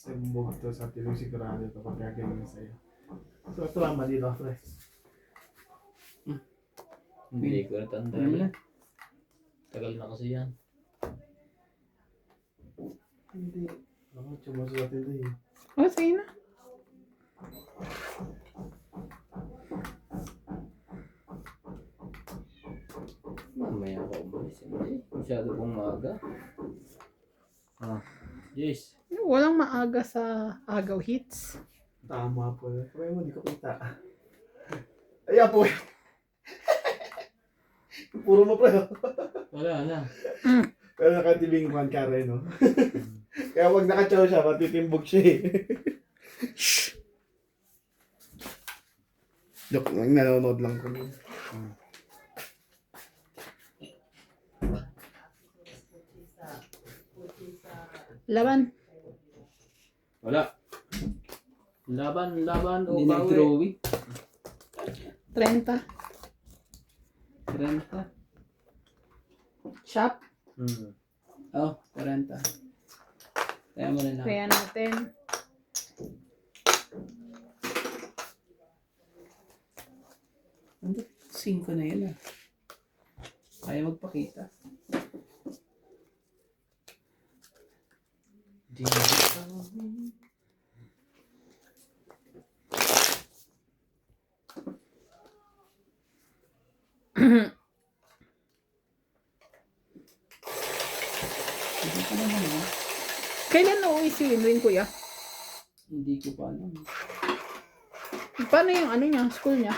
Timbog to sa tilong sigurado ito pag gagawin sa'yo. So, ito lang mali ba, pre? Hindi ko natanda. Ano mo na? Tagal na kasi yan. Hindi. Ako, sumasulat ito eh. Oh, sige na. Mamaya ako umalis. MJ. Masyado pong maaga. Yes. Walang maaga sa agaw hits. Tama po. Kamay mo, di ko kita. Ayan po. Puro mo, pre. Wala na. Pero nakatibing man ka rin, no? Kaya wag nakachaw siya, matitimbog siya eh. Joke lang, nanonood lang kami. Laban. Wala. Laban o Hindi bawi. nag-drawing. 30. 30. Shop. Oh, 40. Kaya mo na lang. Kaya natin. Ano? 5 na yun ah. Kaya magpakita. Di na kami. Hindi ko naman ah. Kailan nauwi si Winwin, kuya? Hindi ko pa alam. Paano yung ano niya, school niya?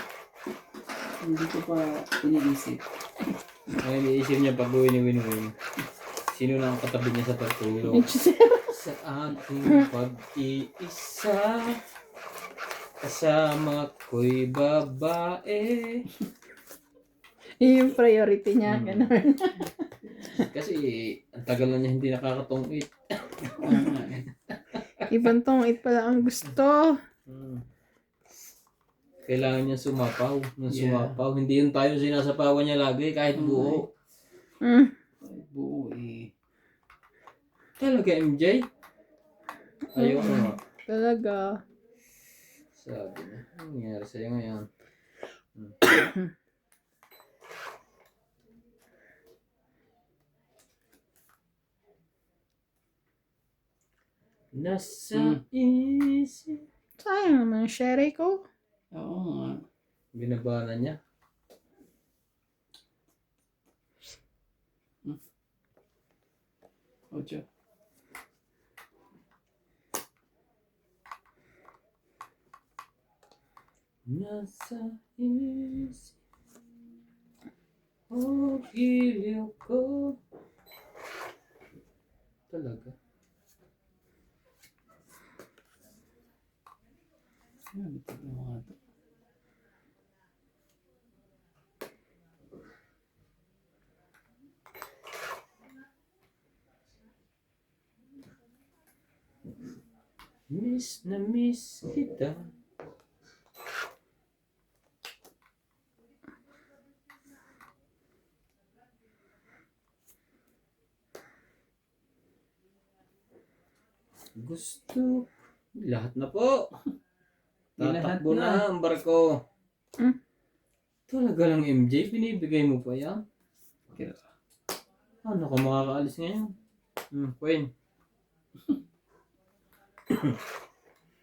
Hindi ko pa iniisip. Ang iniisip niya pag uwi ni Winwin. Sino na ang katabi niya sa pagtulog? Sa ating pag-iisa, kasama ko'y babae. Yung priority niya, ganun. Kasi ang tagal na niya hindi nakakatungit. Ibang tongit pala ang gusto. Kailangan niya sumapaw. Nang Yeah. sumapaw. Hindi yun tayo sinasapawan niya lagi kahit buo. Mm. Ay, buo eh. Talaga MJ? Ayaw ko nga. Talaga. Sabi niya. Ano nangyari sa'yo ngayon? Nasa isip. Sayang naman yung sherry ko. Oo nga. Binabana niya. Ocho. Nasa isip. Oh, giliw ko. Talaga. Bitin yung mga to. Miss na miss kita. Gusto. Lahat na po. Lahat Tatakbo na. na ang barko. Hmm? Talaga lang MJ, binibigay mo pa yan? Kaya, Ano ka makakaalis ngayon? Queen.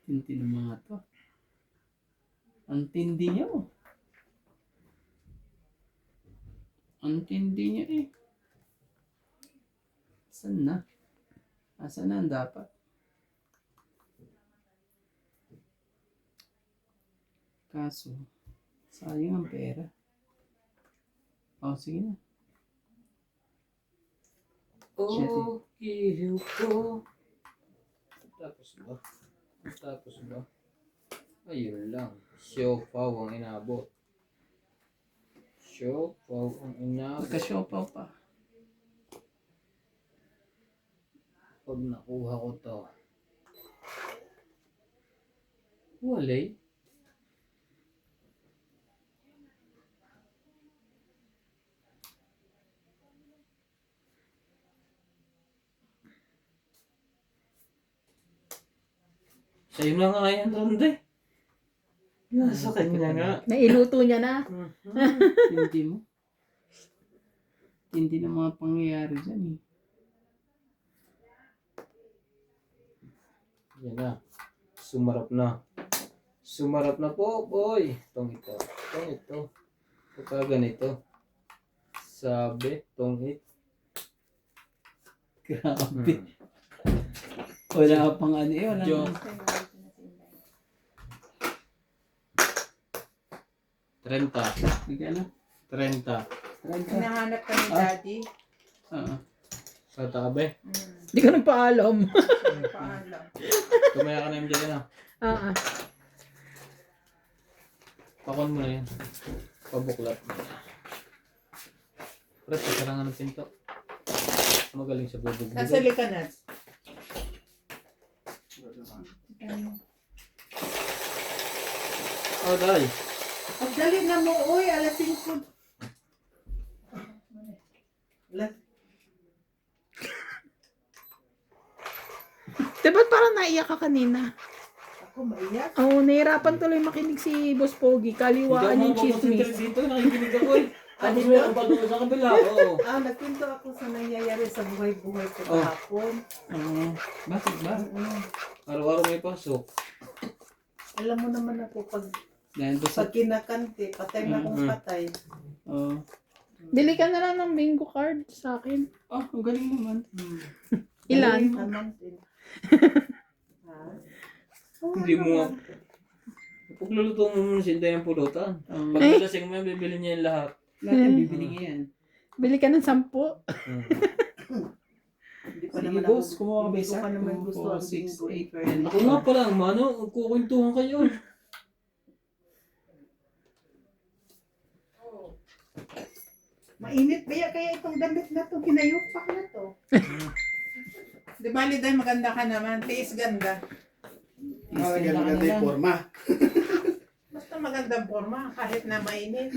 tinti ng mga to. Ang tindi niya oh. Ang tindi niya eh. Saan na? Asan na ang dapat? Kaso, sayang ang pera. Oh, sige na. Oh, giliw ko. Tapos ba? Tapos ba? Ayun lang. Siopaw ang inabot. Siopaw ang inabot. Nagka-siopaw pa. Pag nakuha ko to. Walay. Sa'yo na nga yan, Ronde. Nasa kanya nga. Nailuto niya na. Tindi mo. Tindi ng mga pangyayari dyan eh. Yan na. Sumarap na. Sumarap na po, boy. Itong ito. Itong ito. Pagka ganito. Sabi, itong ito. Grabe. Wala ka pang ano eh. Wala Joke. ka. 30. Bigyan na. 30. Hinahanap ka ni Daddy. Oo. Katabi. Hindi ko nagpaalam. Paalam. Tumaya ka na yung dyan na. Ah, Pakon mo na yan. Pabuklat mo na. Pre, pasarangan ng pinto. Magaling sa bubog. Nasa likanas. Oh, dahil. Ang dali na mo, uy. Alas 5. Alas. di ba't parang naiyak ka kanina? Ako maiyak. Oo, nahirapan tuloy makinig si Boss Pogi. Kaliwaan yung chismis. Dito, nakikinig ako eh. Tapos dito? meron pa doon sa kabila. Oo. Nagkwento ako sa nangyayari sa buhay-buhay ko Oh. kahapon. Oo. Bakit ba? Araw-araw may pasok. Alam mo naman ako, pag Dahil ba sa... kinakante, patay na akong Mm-mm. patay. Oo. Bili ka na lang ng bingo card sa akin. Oh, ang galing naman. Ilan? Naman din. Ha? Oo, Hindi mo nga. naman. Pagluluto mo muna si Inday ang pulutan. Oo. Pag nalasing mo yan, bibili niya yung lahat. Lahat yung bibili niya yan. Bili ka ng 10. Hindi pa Sige naman boss, ako. kumuha ka ba Hindi isa? ko pa naman 2, gusto 4, ang 6, bingo 8, in 10. Ako nga pala, mano, magkukwentuhan kayo. Mainit ba kaya itong damit na to? Hinayupak na to. Di bali dahil maganda ka naman. Tiis ganda. Maganda ka na lang. forma. Basta magandang forma kahit na mainit.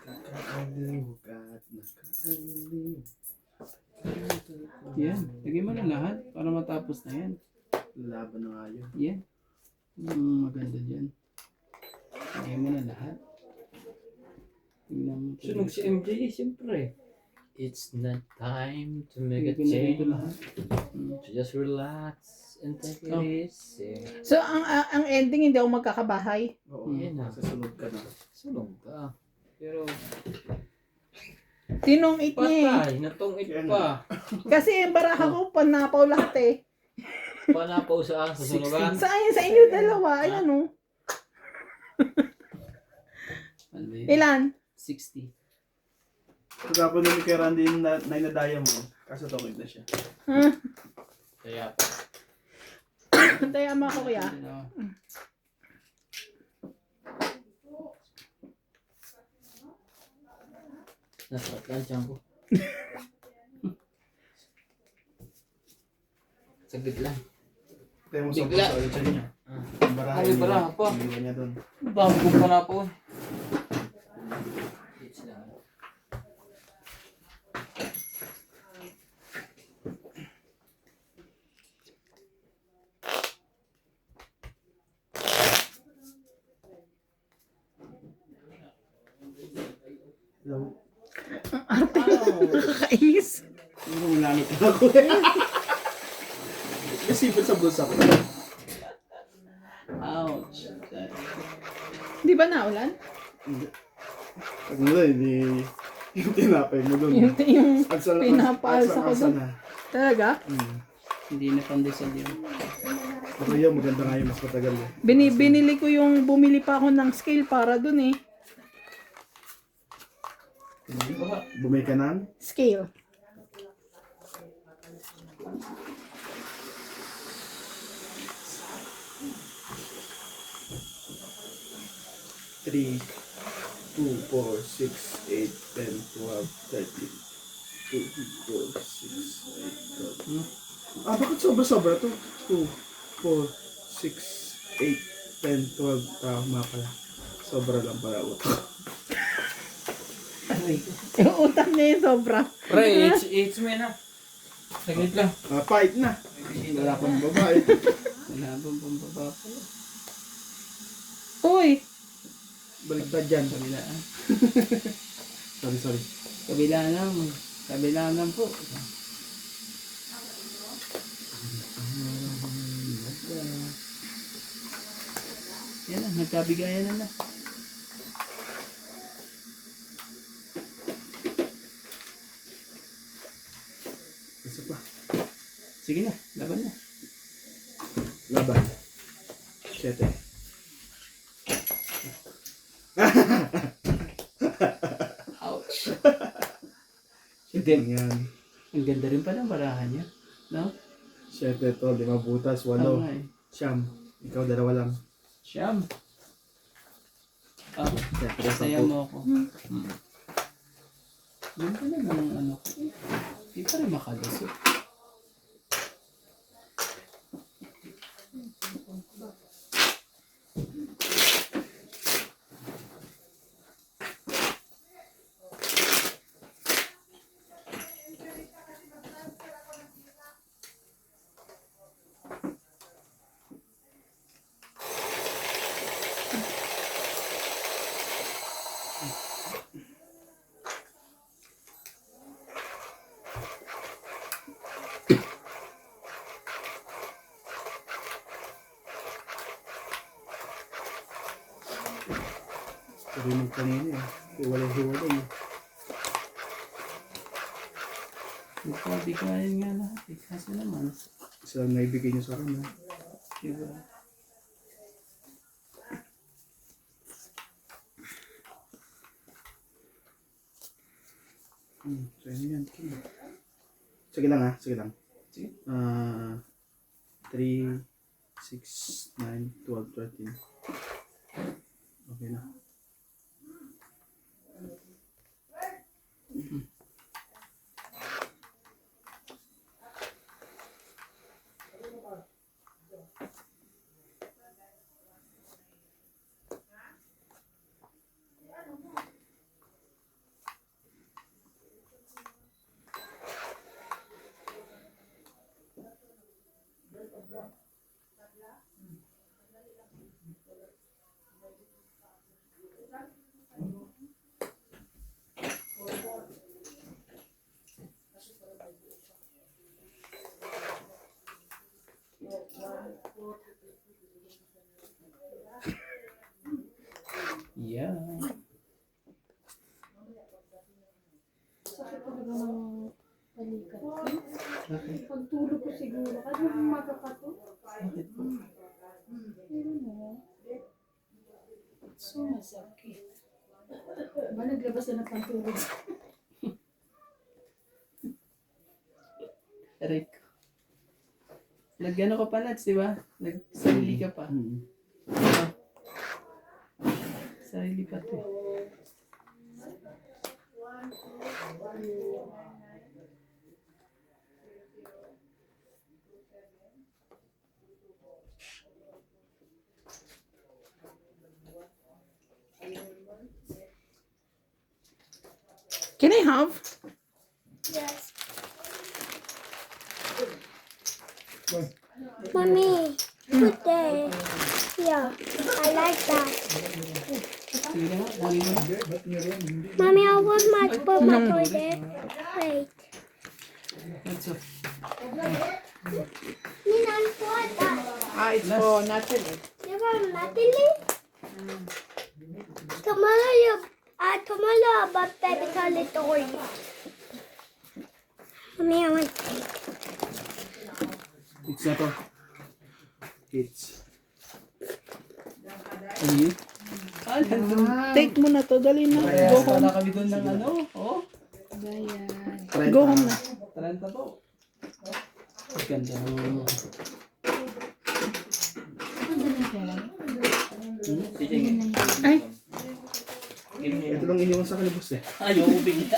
Nakakaliw ka at nakakaliw. Yan. Lagay mo na lahat para matapos na yan. Laban na kayo. Yan. Maganda dyan. Lagay mo na lahat. Tingnan mo. Sunog si MJ, siyempre. It's not time to make a Lagay ko na dito change. lahat. So just relax and take it Oh. easy. So, ang ending, hindi ako magkakabahay. Oo, Yan na. sasunod ka na. Sunog ka. Pero, Tinong 8 niya eh. Patay, natungit pa. Kasi yung baraha ko, panapaw lahat eh. Panapaw sa sunugan. Sa inyo dalawa, ayan oh. Ano yun? Ilan? 60. Kagapon nung kay Randy yung na diamond. Kaso tungit na siya. Kaya, Taya mo ako kuya. Ano? nasarap lang siyang ko. Saglit lang. Tayo mo Bigla. sa ulit niya. Ang baraha Ay, baraha pa. iniwan niya doon. Bago pa na po. Hello. Kakainis. Yung langit na ako eh. Nasipit sa bulsa ko. Ouch. Di ba naulan? Pag nila, hindi yung tinapay mo doon. Yung Agsal- pinapaalsa ko agsal- doon. na. Talaga? Hindi na pandesal yun. Pero yun, maganda nga yung mas matagal eh. Binili ko yung bumili pa ako ng scale para dun eh. Bumay ka ng Scale. three, 2, 4, 6, 8, 10, 12, 13, 2, 4, 6, 8, 12. Bakit sobra-sobra to? 2, 4, 6, 8, 10, 12. Tama pala. Sobra lang pala utak. Yung utak niya yung sobra. Pre, it's me na. Saglit lang. Fight na. Wala pang babae. Wala bang pambaba pala? Uy! Baliktad dyan. Kabilaan. Sorry. Kabila lang. Kabila lang po. Yan na, nagkabigayan na. Isa pa. Sige na, laban na. Laban. 7. Ouch. Yan. Yan. Ang ganda rin pala ang barahan niya. No? 7 to, 5 butas, 8. Tama eh. Siyam. Ikaw, 2 lang. Siyam. Ah, Siyempre, saya 10. mo ako. Yan pala ng ano ko. Di pa rin makalusot. Sabi mo kanina eh. Hiwalay-hiwalay eh. Nagkabigayan nga lahat eh. Kaso naman, Isa lang naibigay niyo sa akin ha. diba? So yun yan. Sige lang ha. Sige lang. Sige. 3, 6, 9, 12, 13. Okay na. Yeah. talaga ng balikat. Okay. Pagtulog ko siguro, kasi umaga pa to. Bakit po? Pero no, so masakit. Ba naglabas na ng pantulog? Aray ko. Nag-ano ka pa, Nats, di ba? Nagsarili ka pa. Sarili pa to. Can I have? Yes. Mommy, put there. Yeah, I like that. Sige na nga, kunin mo na. Mommy, I want my put my toy there. Wait. Nats, oh. Nina, what that? It's for Natalie. You want Natalie? Tomorrow about baby toilet toy. Mommy, I want It's na to. It's. Ayun. Nandun. Take mo na to. Dali na. Kaya Go home. pala kami doon ng ano. Oh. Go home na. 30 to. Ang ganda ng... Ay. Ito lang iniwan sa akin ni boss eh. Ayaw, bigla.